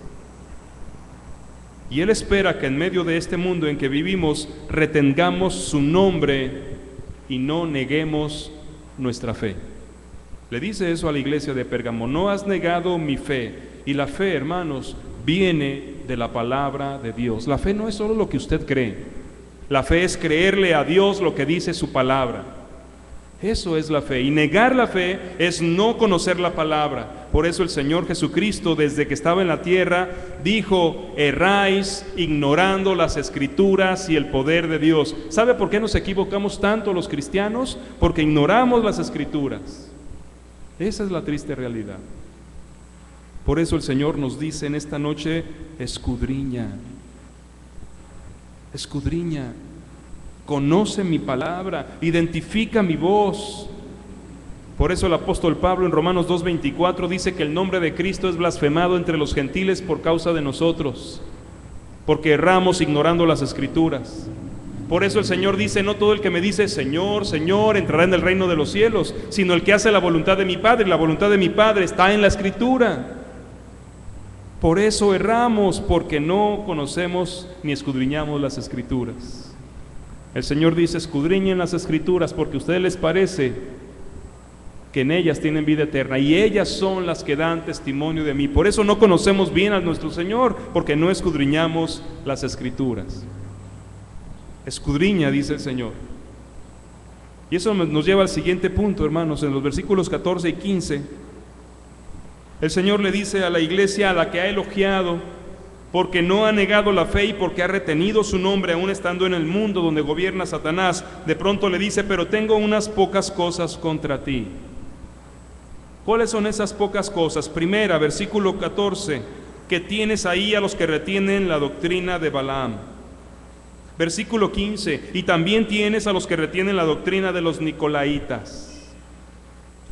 Y Él espera que en medio de este mundo en que vivimos retengamos su nombre y no neguemos nuestra fe. Le dice eso a la iglesia de Pérgamo, no has negado mi fe. Y la fe, hermanos, viene de la palabra de Dios. La fe no es solo lo que usted cree. La fe es creerle a Dios lo que dice su palabra. Eso es la fe. Y negar la fe es no conocer la palabra. Por eso el Señor Jesucristo, desde que estaba en la tierra, dijo, erráis ignorando las Escrituras y el poder de Dios. ¿Sabe por qué nos equivocamos tanto los cristianos? Porque ignoramos las Escrituras. Esa es la triste realidad. Por eso el Señor nos dice en esta noche, escudriña, escudriña, conoce mi palabra, identifica mi voz. Por eso el apóstol Pablo en Romanos 2:24 dice que el nombre de Cristo es blasfemado entre los gentiles por causa de nosotros, porque erramos ignorando las Escrituras. Por eso el Señor dice, no todo el que me dice Señor, Señor, entrará en el reino de los cielos, sino el que hace la voluntad de mi Padre, y la voluntad de mi Padre está en la Escritura. Por eso erramos, porque no conocemos ni escudriñamos las Escrituras. El Señor dice, escudriñen las Escrituras, porque a ustedes les parece que en ellas tienen vida eterna, y ellas son las que dan testimonio de mí. Por eso no conocemos bien a nuestro Señor, porque no escudriñamos las Escrituras. Escudriña, dice el Señor. Y eso nos lleva al siguiente punto, hermanos. En los versículos 14 y 15, el Señor le dice a la iglesia a la que ha elogiado, porque no ha negado la fe y porque ha retenido su nombre aún estando en el mundo donde gobierna Satanás, de pronto le dice, pero tengo unas pocas cosas contra ti. ¿Cuáles son esas pocas cosas? Primera, versículo 14, que tienes ahí a los que retienen la doctrina de Balaam. Versículo 15, y también tienes a los que retienen la doctrina de los Nicolaitas.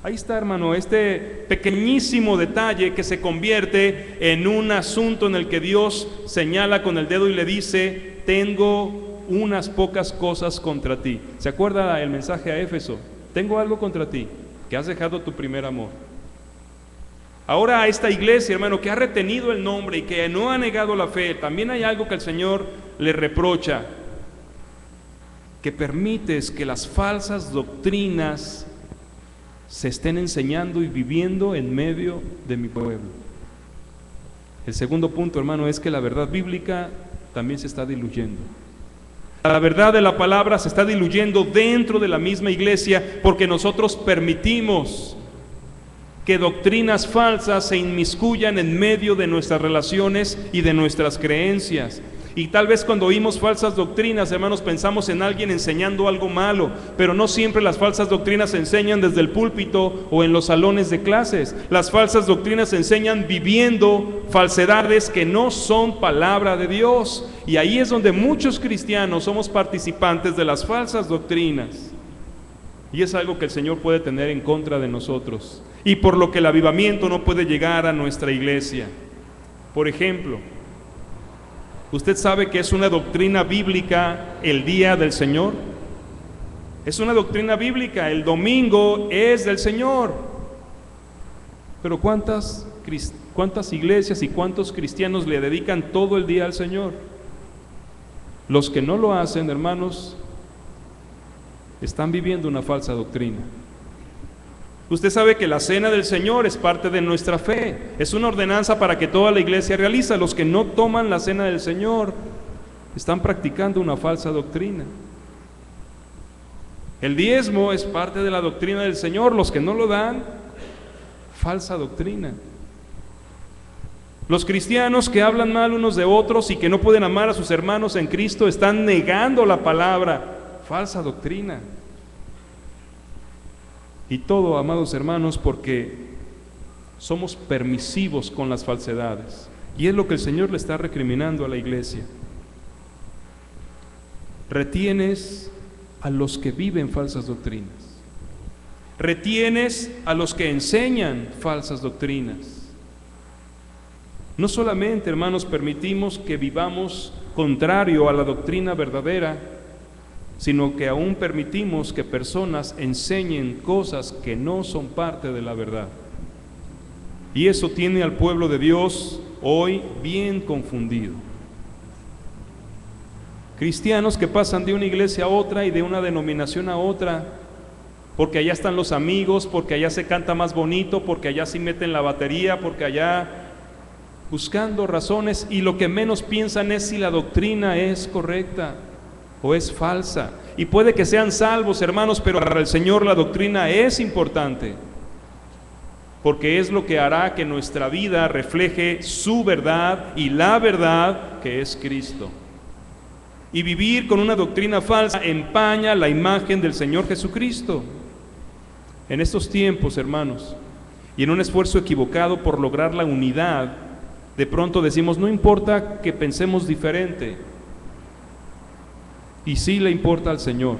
Ahí está, hermano, este pequeñísimo detalle que se convierte en un asunto en el que Dios señala con el dedo y le dice, tengo unas pocas cosas contra ti. ¿Se acuerda el mensaje a Éfeso? Tengo algo contra ti, que has dejado tu primer amor. Ahora a esta iglesia, hermano, que ha retenido el nombre y que no ha negado la fe, también hay algo que el Señor le reprocha, que permites que las falsas doctrinas se estén enseñando y viviendo en medio de mi pueblo. El segundo punto, hermano, es que la verdad bíblica también se está diluyendo. La verdad de la palabra se está diluyendo dentro de la misma iglesia porque nosotros permitimos que doctrinas falsas se inmiscuyan en medio de nuestras relaciones y de nuestras creencias. Y tal vez cuando oímos falsas doctrinas, hermanos, pensamos en alguien enseñando algo malo, pero no siempre las falsas doctrinas se enseñan desde el púlpito o en los salones de clases. Las falsas doctrinas se enseñan viviendo falsedades que no son palabra de Dios. Y ahí es donde muchos cristianos somos participantes de las falsas doctrinas. Y es algo que el Señor puede tener en contra de nosotros, y por lo que el avivamiento no puede llegar a nuestra iglesia. Por ejemplo, ¿usted sabe que es una doctrina bíblica el día del Señor? Es una doctrina bíblica, el domingo es del Señor. Pero ¿cuántas iglesias y cuántos cristianos le dedican todo el día al Señor? Los que no lo hacen, hermanos, están viviendo una falsa doctrina. Usted sabe que la cena del Señor es parte de nuestra fe, es una ordenanza para que toda la iglesia realiza. Los que no toman la cena del Señor están practicando una falsa doctrina. El diezmo es parte de la doctrina del Señor, los que no lo dan, falsa doctrina. Los cristianos que hablan mal unos de otros y que no pueden amar a sus hermanos en Cristo están negando la palabra, falsa doctrina. Y todo, amados hermanos, porque somos permisivos con las falsedades. Y es lo que el Señor le está recriminando a la iglesia. Retienes a los que viven falsas doctrinas. Retienes a los que enseñan falsas doctrinas. No solamente, hermanos, permitimos que vivamos contrario a la doctrina verdadera, sino que aún permitimos que personas enseñen cosas que no son parte de la verdad. Y eso tiene al pueblo de Dios hoy bien confundido. Cristianos que pasan de una iglesia a otra y de una denominación a otra, porque allá están los amigos, porque allá se canta más bonito, porque allá sí meten la batería, porque allá buscando razones, y lo que menos piensan es si la doctrina es correcta o es falsa. Y puede que sean salvos, hermanos, pero para el Señor la doctrina es importante, porque es lo que hará que nuestra vida refleje su verdad y la verdad que es Cristo. Y vivir con una doctrina falsa empaña la imagen del Señor Jesucristo. En estos tiempos, hermanos, y en un esfuerzo equivocado por lograr la unidad, de pronto decimos, no importa que pensemos diferente. Y sí le importa al Señor.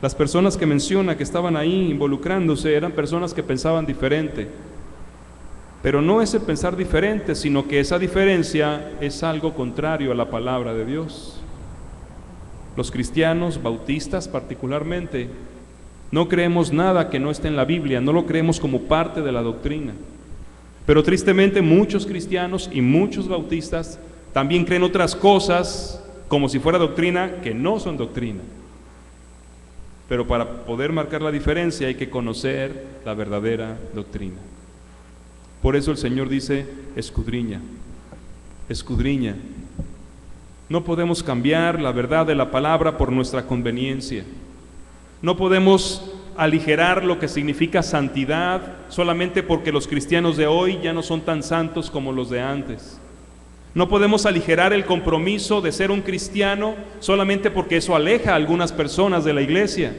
Las personas que menciona que estaban ahí involucrándose eran personas que pensaban diferente. Pero no es el pensar diferente, sino que esa diferencia es algo contrario a la palabra de Dios. Los cristianos bautistas particularmente no creemos nada que no esté en la Biblia, no lo creemos como parte de la doctrina. Pero tristemente muchos cristianos y muchos bautistas también creen otras cosas como si fuera doctrina que no son doctrina. Pero para poder marcar la diferencia hay que conocer la verdadera doctrina. Por eso el Señor dice, escudriña, escudriña. No podemos cambiar la verdad de la palabra por nuestra conveniencia. No podemos aligerar lo que significa santidad solamente porque los cristianos de hoy ya no son tan santos como los de antes. No podemos aligerar el compromiso de ser un cristiano solamente porque eso aleja a algunas personas de la iglesia.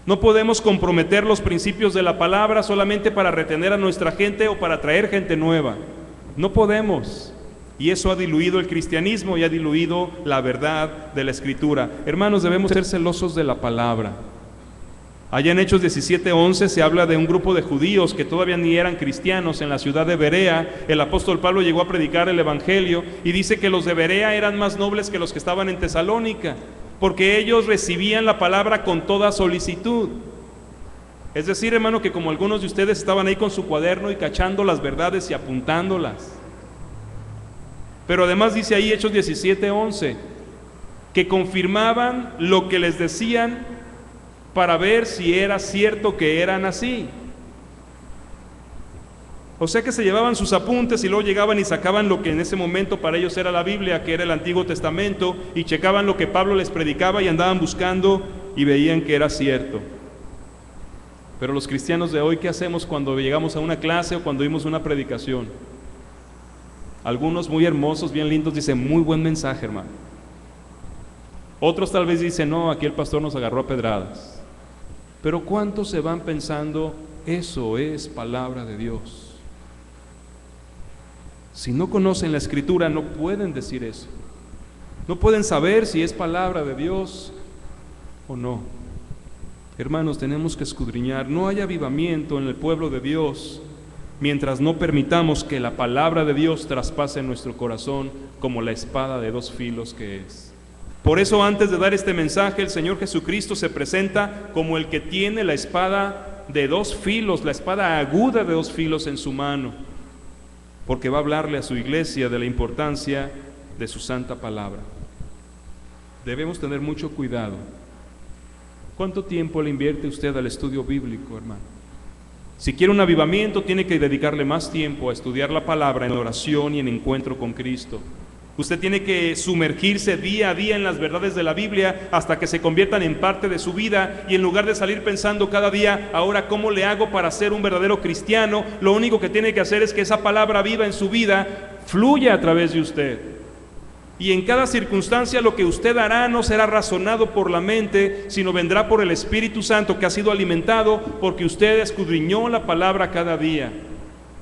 No podemos comprometer los principios de la palabra solamente para retener a nuestra gente o para traer gente nueva. No podemos. Y eso ha diluido el cristianismo y ha diluido la verdad de la Escritura. Hermanos, debemos ser celosos de la palabra. Allá en Hechos 17:11 se habla de un grupo de judíos que todavía ni eran cristianos en la ciudad de Berea. El apóstol Pablo llegó a predicar el evangelio y dice que los de Berea eran más nobles que los que estaban en Tesalónica, porque ellos recibían la palabra con toda solicitud. Es decir, hermano, que como algunos de ustedes estaban ahí con su cuaderno y cachando las verdades y apuntándolas. Pero además dice ahí Hechos 17:11 que confirmaban lo que les decían para ver si era cierto que eran así. O sea que se llevaban sus apuntes y luego llegaban y sacaban lo que en ese momento para ellos era la Biblia, que era el Antiguo Testamento, y checaban lo que Pablo les predicaba y andaban buscando y veían que era cierto. Pero los cristianos de hoy, ¿qué hacemos cuando llegamos a una clase o cuando oímos una predicación? Algunos muy hermosos, bien lindos, dicen, muy buen mensaje, hermano. Otros tal vez dicen, no, aquí el pastor nos agarró a pedradas. Pero ¿cuántos se van pensando, eso es palabra de Dios? Si no conocen la Escritura, no pueden decir eso. No pueden saber si es palabra de Dios o no. Hermanos, tenemos que escudriñar. No hay avivamiento en el pueblo de Dios mientras no permitamos que la palabra de Dios traspase nuestro corazón como la espada de dos filos que es. Por eso, antes de dar este mensaje, el Señor Jesucristo se presenta como el que tiene la espada de dos filos, la espada aguda de dos filos en su mano, porque va a hablarle a su iglesia de la importancia de su santa palabra. Debemos tener mucho cuidado. ¿Cuánto tiempo le invierte usted al estudio bíblico, hermano? Si quiere un avivamiento, tiene que dedicarle más tiempo a estudiar la palabra en oración y en encuentro con Cristo. Usted tiene que sumergirse día a día en las verdades de la Biblia hasta que se conviertan en parte de su vida, y en lugar de salir pensando cada día, ahora cómo le hago para ser un verdadero cristiano, lo único que tiene que hacer es que esa palabra viva en su vida, fluya a través de usted. Y en cada circunstancia lo que usted hará no será razonado por la mente, sino vendrá por el Espíritu Santo, que ha sido alimentado porque usted escudriñó la palabra cada día.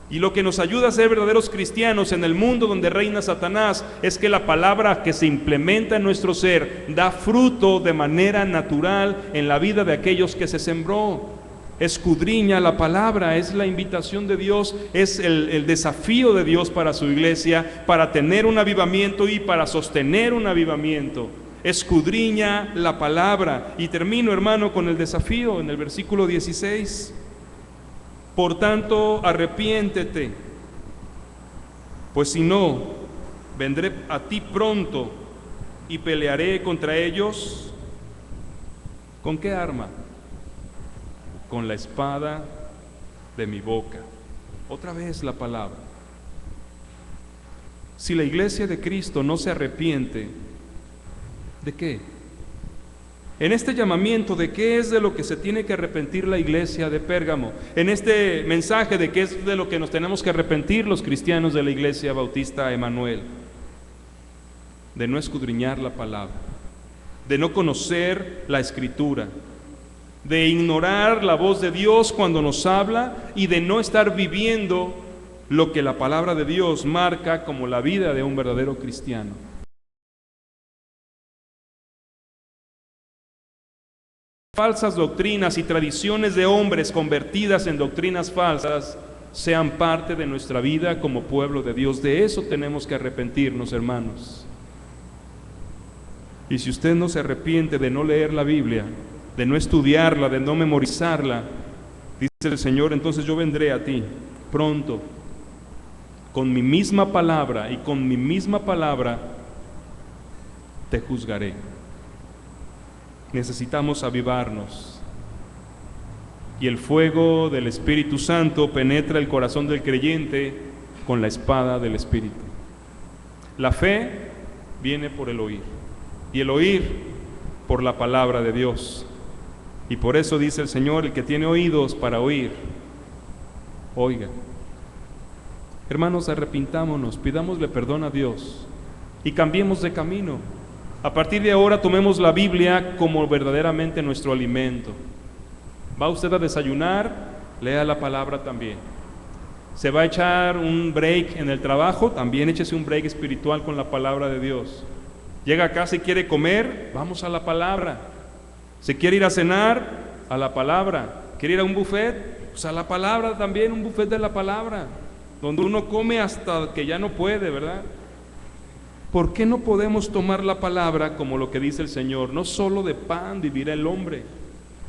Y lo que nos ayuda a ser verdaderos cristianos en el mundo donde reina Satanás es que la palabra que se implementa en nuestro ser da fruto de manera natural en la vida de aquellos que se sembró. Escudriña la palabra, es la invitación de Dios, es el desafío de Dios para su iglesia, para tener un avivamiento y para sostener un avivamiento. Escudriña la palabra. Y termino, hermano, con el desafío en el versículo 16. Por tanto, arrepiéntete, pues si no, vendré a ti pronto y pelearé contra ellos. ¿Con qué arma? Con la espada de mi boca. Otra vez la palabra. Si la iglesia de Cristo no se arrepiente, ¿de qué? En este llamamiento, ¿de qué es de lo que se tiene que arrepentir la iglesia de Pérgamo? En este mensaje, ¿de qué es de lo que nos tenemos que arrepentir los cristianos de la iglesia bautista Emanuel? De no escudriñar la palabra, de no conocer la Escritura, de ignorar la voz de Dios cuando nos habla y de no estar viviendo lo que la palabra de Dios marca como la vida de un verdadero cristiano. Falsas doctrinas y tradiciones de hombres convertidas en doctrinas falsas sean parte de nuestra vida como pueblo de Dios. De eso tenemos que arrepentirnos, hermanos. Y si usted no se arrepiente de no leer la Biblia, de no estudiarla, de no memorizarla, dice el Señor, entonces yo vendré a ti pronto con mi misma palabra, y con mi misma palabra te juzgaré. Necesitamos avivarnos, y el fuego del Espíritu Santo penetra el corazón del creyente con la espada del Espíritu. La fe viene por el oír, y el oír por la palabra de Dios. Y por eso dice el Señor, el que tiene oídos para oír, oiga. Hermanos, arrepintámonos, pidámosle perdón a Dios y cambiemos de camino. A partir de ahora tomemos la Biblia como verdaderamente nuestro alimento. ¿Va usted a desayunar? Lea la palabra también. ¿Se va a echar un break en el trabajo? También échese un break espiritual con la palabra de Dios. Llega a casa y quiere comer, vamos a la palabra. ¿Se quiere ir a cenar? A la palabra. ¿Quiere ir a un buffet? Pues a la palabra también, un buffet de la palabra, donde uno come hasta que ya no puede, ¿verdad? ¿Por qué no podemos tomar la palabra como lo que dice el Señor? No solo de pan vivirá el hombre,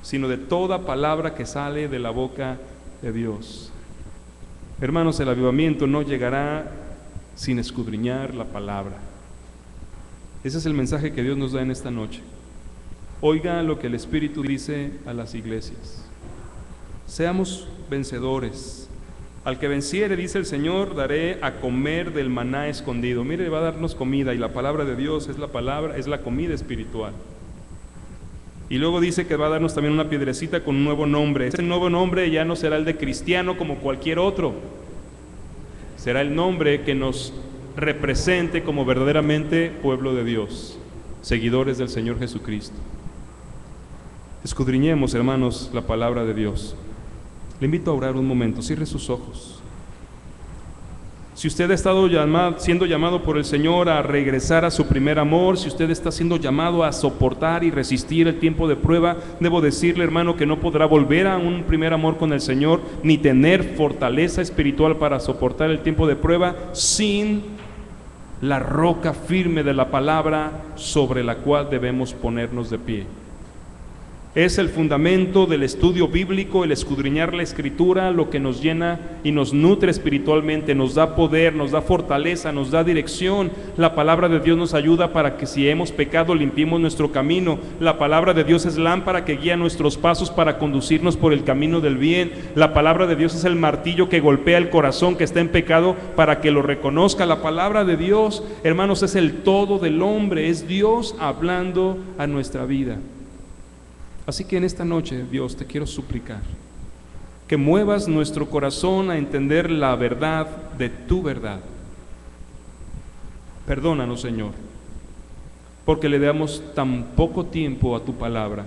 sino de toda palabra que sale de la boca de Dios. Hermanos, el avivamiento no llegará sin escudriñar la palabra. Ese es el mensaje que Dios nos da en esta noche. Oiga lo que el Espíritu dice a las iglesias. Seamos vencedores. Al que venciere, dice el Señor, daré a comer del maná escondido. Mire, va a darnos comida, y la palabra de Dios es la comida espiritual. Y luego dice que va a darnos también una piedrecita con un nuevo nombre. Ese nuevo nombre ya no será el de cristiano como cualquier otro. Será el nombre que nos represente como verdaderamente pueblo de Dios, seguidores del Señor Jesucristo. Escudriñemos, hermanos, la palabra de Dios. Le invito a orar un momento, cierre sus ojos. Si usted ha estado siendo llamado por el Señor a regresar a su primer amor, si usted está siendo llamado a soportar y resistir el tiempo de prueba, debo decirle, hermano, que no podrá volver a un primer amor con el Señor, ni tener fortaleza espiritual para soportar el tiempo de prueba sin la roca firme de la palabra sobre la cual debemos ponernos de pie. Es el fundamento del estudio bíblico, el escudriñar la Escritura, lo que nos llena y nos nutre espiritualmente, nos da poder, nos da fortaleza, nos da dirección. La palabra de Dios nos ayuda para que si hemos pecado limpiemos nuestro camino. La palabra de Dios es lámpara que guía nuestros pasos para conducirnos por el camino del bien. La palabra de Dios es el martillo que golpea el corazón que está en pecado para que lo reconozca. La palabra de Dios, hermanos, es el todo del hombre, es Dios hablando a nuestra vida. Así que en esta noche, Dios, te quiero suplicar que muevas nuestro corazón a entender la verdad de tu verdad. Perdónanos, Señor, porque le damos tan poco tiempo a tu palabra,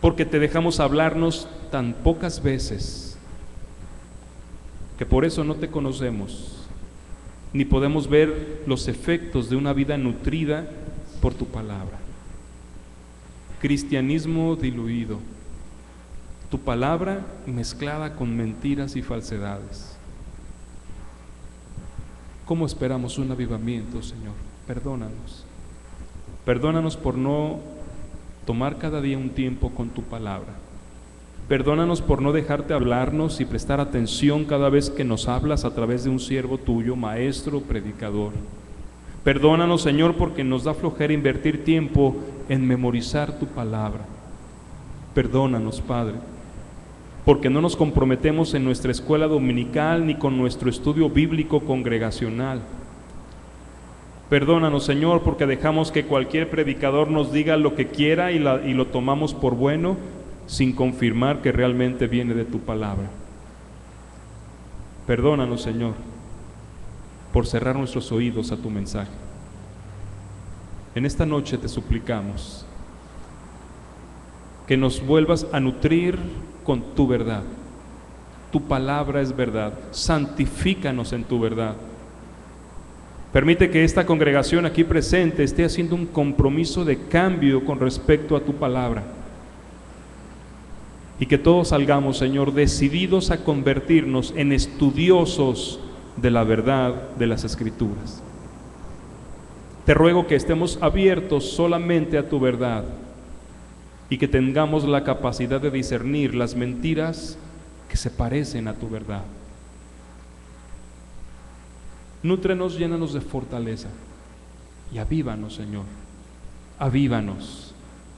porque te dejamos hablarnos tan pocas veces, que por eso no te conocemos, ni podemos ver los efectos de una vida nutrida por tu palabra. Cristianismo diluido, tu palabra mezclada con mentiras y falsedades. ¿Cómo esperamos un avivamiento, Señor? Perdónanos. Perdónanos por no tomar cada día un tiempo con tu palabra. Perdónanos por no dejarte hablarnos y prestar atención cada vez que nos hablas a través de un siervo tuyo, maestro, predicador. Perdónanos, Señor, porque nos da flojera invertir tiempo en memorizar tu palabra. Perdónanos, Padre, porque no nos comprometemos en nuestra escuela dominical ni con nuestro estudio bíblico congregacional. Perdónanos, Señor, porque dejamos que cualquier predicador nos diga lo que quiera y lo tomamos por bueno sin confirmar que realmente viene de tu palabra. Perdónanos, Señor, por cerrar nuestros oídos a tu mensaje. En esta noche te suplicamos que nos vuelvas a nutrir con tu verdad. Tu palabra es verdad. Santifícanos en tu verdad. Permite que esta congregación aquí presente esté haciendo un compromiso de cambio con respecto a tu palabra. Y que todos salgamos, Señor, decididos a convertirnos en estudiosos de la verdad de las Escrituras. Te ruego que estemos abiertos solamente a tu verdad y que tengamos la capacidad de discernir las mentiras que se parecen a tu verdad. Nútrenos, llénanos de fortaleza y avívanos, Señor, avívanos,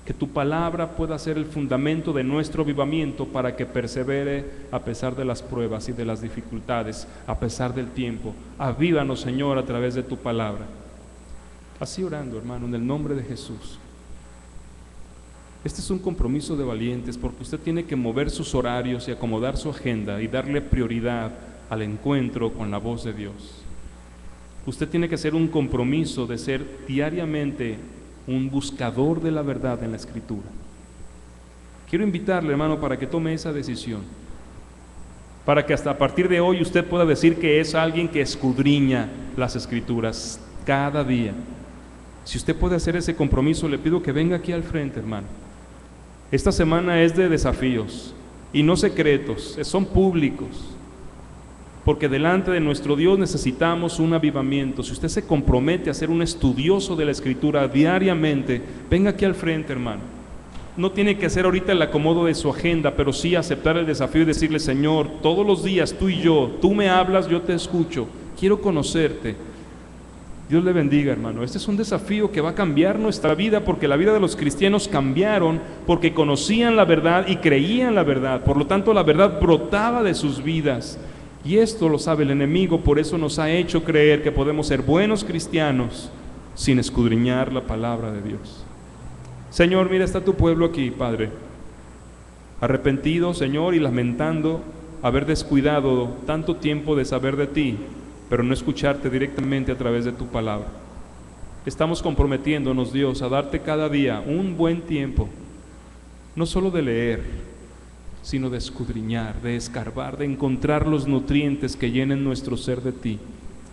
que tu palabra pueda ser el fundamento de nuestro avivamiento para que persevere a pesar de las pruebas y de las dificultades, a pesar del tiempo. Avívanos, Señor, a través de tu palabra. Así orando, hermano, en el nombre de Jesús. Este es un compromiso de valientes, porque usted tiene que mover sus horarios y acomodar su agenda y darle prioridad al encuentro con la voz de Dios. Usted tiene que hacer un compromiso de ser diariamente un buscador de la verdad en la Escritura. Quiero invitarle, hermano, para que tome esa decisión, para que hasta a partir de hoy usted pueda decir que es alguien que escudriña las Escrituras cada día. Si usted puede hacer ese compromiso, le pido que venga aquí al frente, hermano. Esta semana es de desafíos y no secretos, son públicos, porque delante de nuestro Dios necesitamos un avivamiento. Si usted se compromete a ser un estudioso de la Escritura diariamente, venga aquí al frente, hermano. No tiene que hacer ahorita el acomodo de su agenda, pero sí aceptar el desafío y decirle: Señor, todos los días tú y yo, tú me hablas, yo te escucho, quiero conocerte. Dios le bendiga, hermano. Este es un desafío que va a cambiar nuestra vida, porque la vida de los cristianos cambiaron porque conocían la verdad y creían la verdad. Por lo tanto, la verdad brotaba de sus vidas. Y esto lo sabe el enemigo, por eso nos ha hecho creer que podemos ser buenos cristianos sin escudriñar la palabra de Dios. Señor, mira, está tu pueblo aquí, Padre, arrepentido, Señor, y lamentando haber descuidado tanto tiempo de saber de ti, pero no escucharte directamente a través de tu palabra. Estamos comprometiéndonos, Dios, a darte cada día un buen tiempo, no solo de leer, sino de escudriñar, de escarbar, de encontrar los nutrientes que llenen nuestro ser de ti,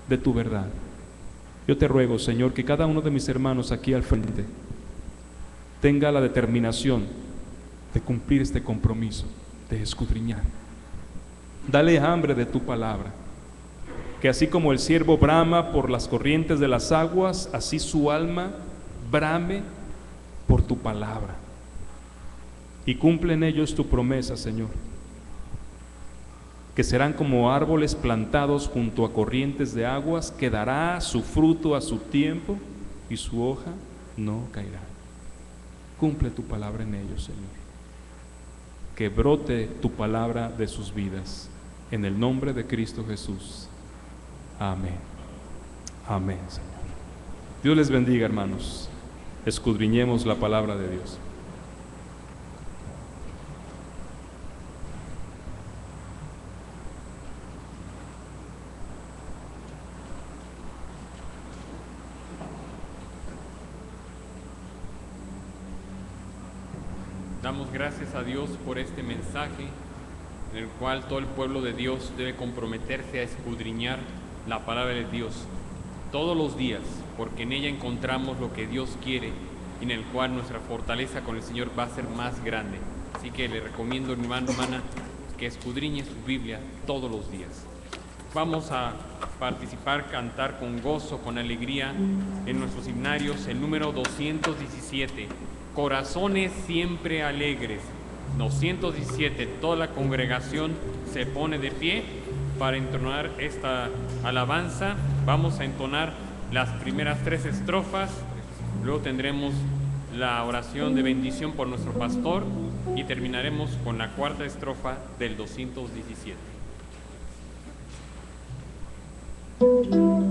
de tu verdad. Yo te ruego, Señor, que cada uno de mis hermanos aquí al frente tenga la determinación de cumplir este compromiso, de escudriñar. Dale hambre de tu palabra, que así como el ciervo brama por las corrientes de las aguas, así su alma brame por tu palabra. Y cumple en ellos tu promesa, Señor, que serán como árboles plantados junto a corrientes de aguas, que dará su fruto a su tiempo y su hoja no caerá. Cumple tu palabra en ellos, Señor. Que brote tu palabra de sus vidas. En el nombre de Cristo Jesús. Amén. Amén, Señor. Dios les bendiga, hermanos. Escudriñemos la palabra de Dios. Damos gracias a Dios por este mensaje en el cual todo el pueblo de Dios debe comprometerse a escudriñar la palabra de Dios todos los días, porque en ella encontramos lo que Dios quiere y en el cual nuestra fortaleza con el Señor va a ser más grande. Así que le recomiendo, hermano, hermana, que escudriñe su Biblia todos los días. Vamos a participar, cantar con gozo, con alegría en nuestros himnarios el número 217. Corazones siempre alegres. 217, toda la congregación se pone de pie para entonar esta alabanza. Vamos a entonar las primeras 3 estrofas, luego tendremos la oración de bendición por nuestro pastor y terminaremos con la 4ª estrofa del 217. Corazones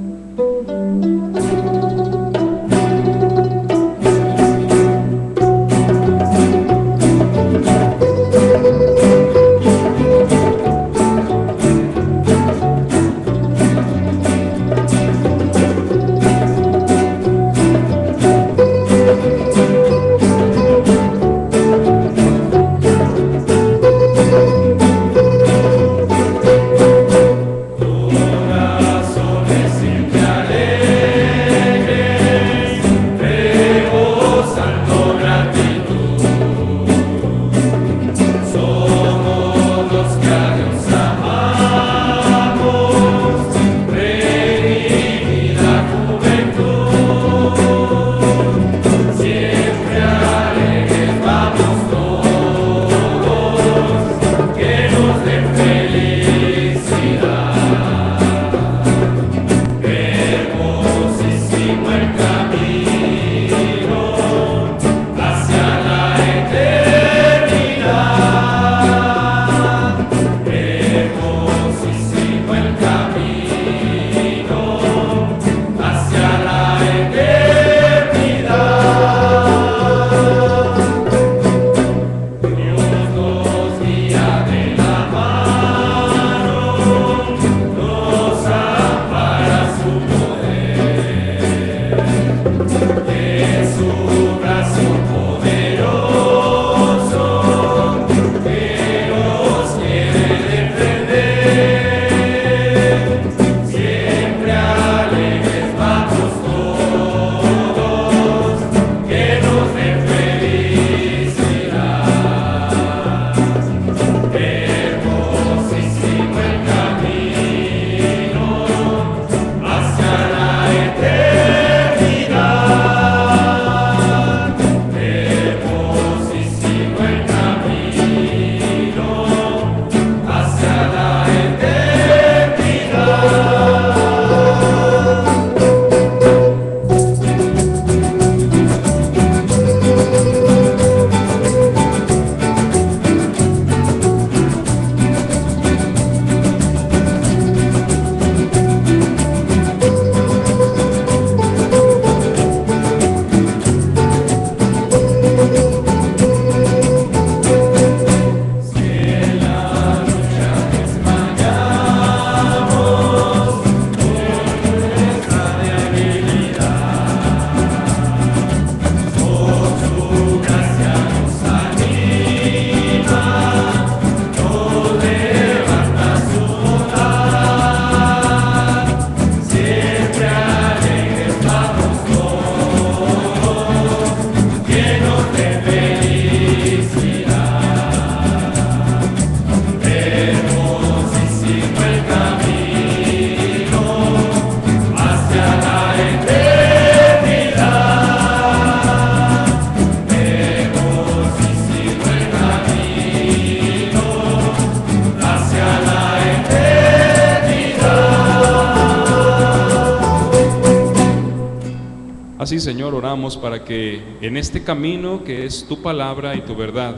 Así, Señor, oramos para que en este camino que es tu palabra y tu verdad,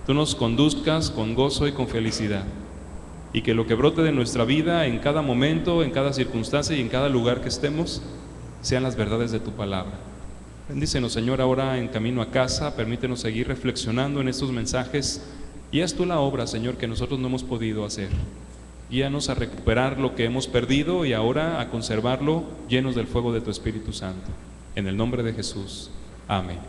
tú nos conduzcas con gozo y con felicidad, y que lo que brote de nuestra vida en cada momento, en cada circunstancia y en cada lugar que estemos, sean las verdades de tu palabra. Bendícenos, Señor, ahora en camino a casa, permítenos seguir reflexionando en estos mensajes y haz tú la obra, Señor, que nosotros no hemos podido hacer. Guíanos a recuperar lo que hemos perdido y ahora a conservarlo llenos del fuego de tu Espíritu Santo. En el nombre de Jesús. Amén.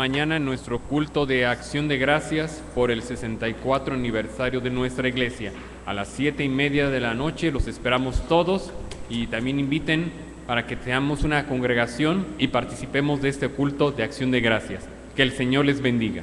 Mañana en nuestro culto de acción de gracias por el 64 aniversario de nuestra iglesia. A las 7:30 de la noche los esperamos todos y también inviten para que seamos una congregación y participemos de este culto de acción de gracias. Que el Señor les bendiga.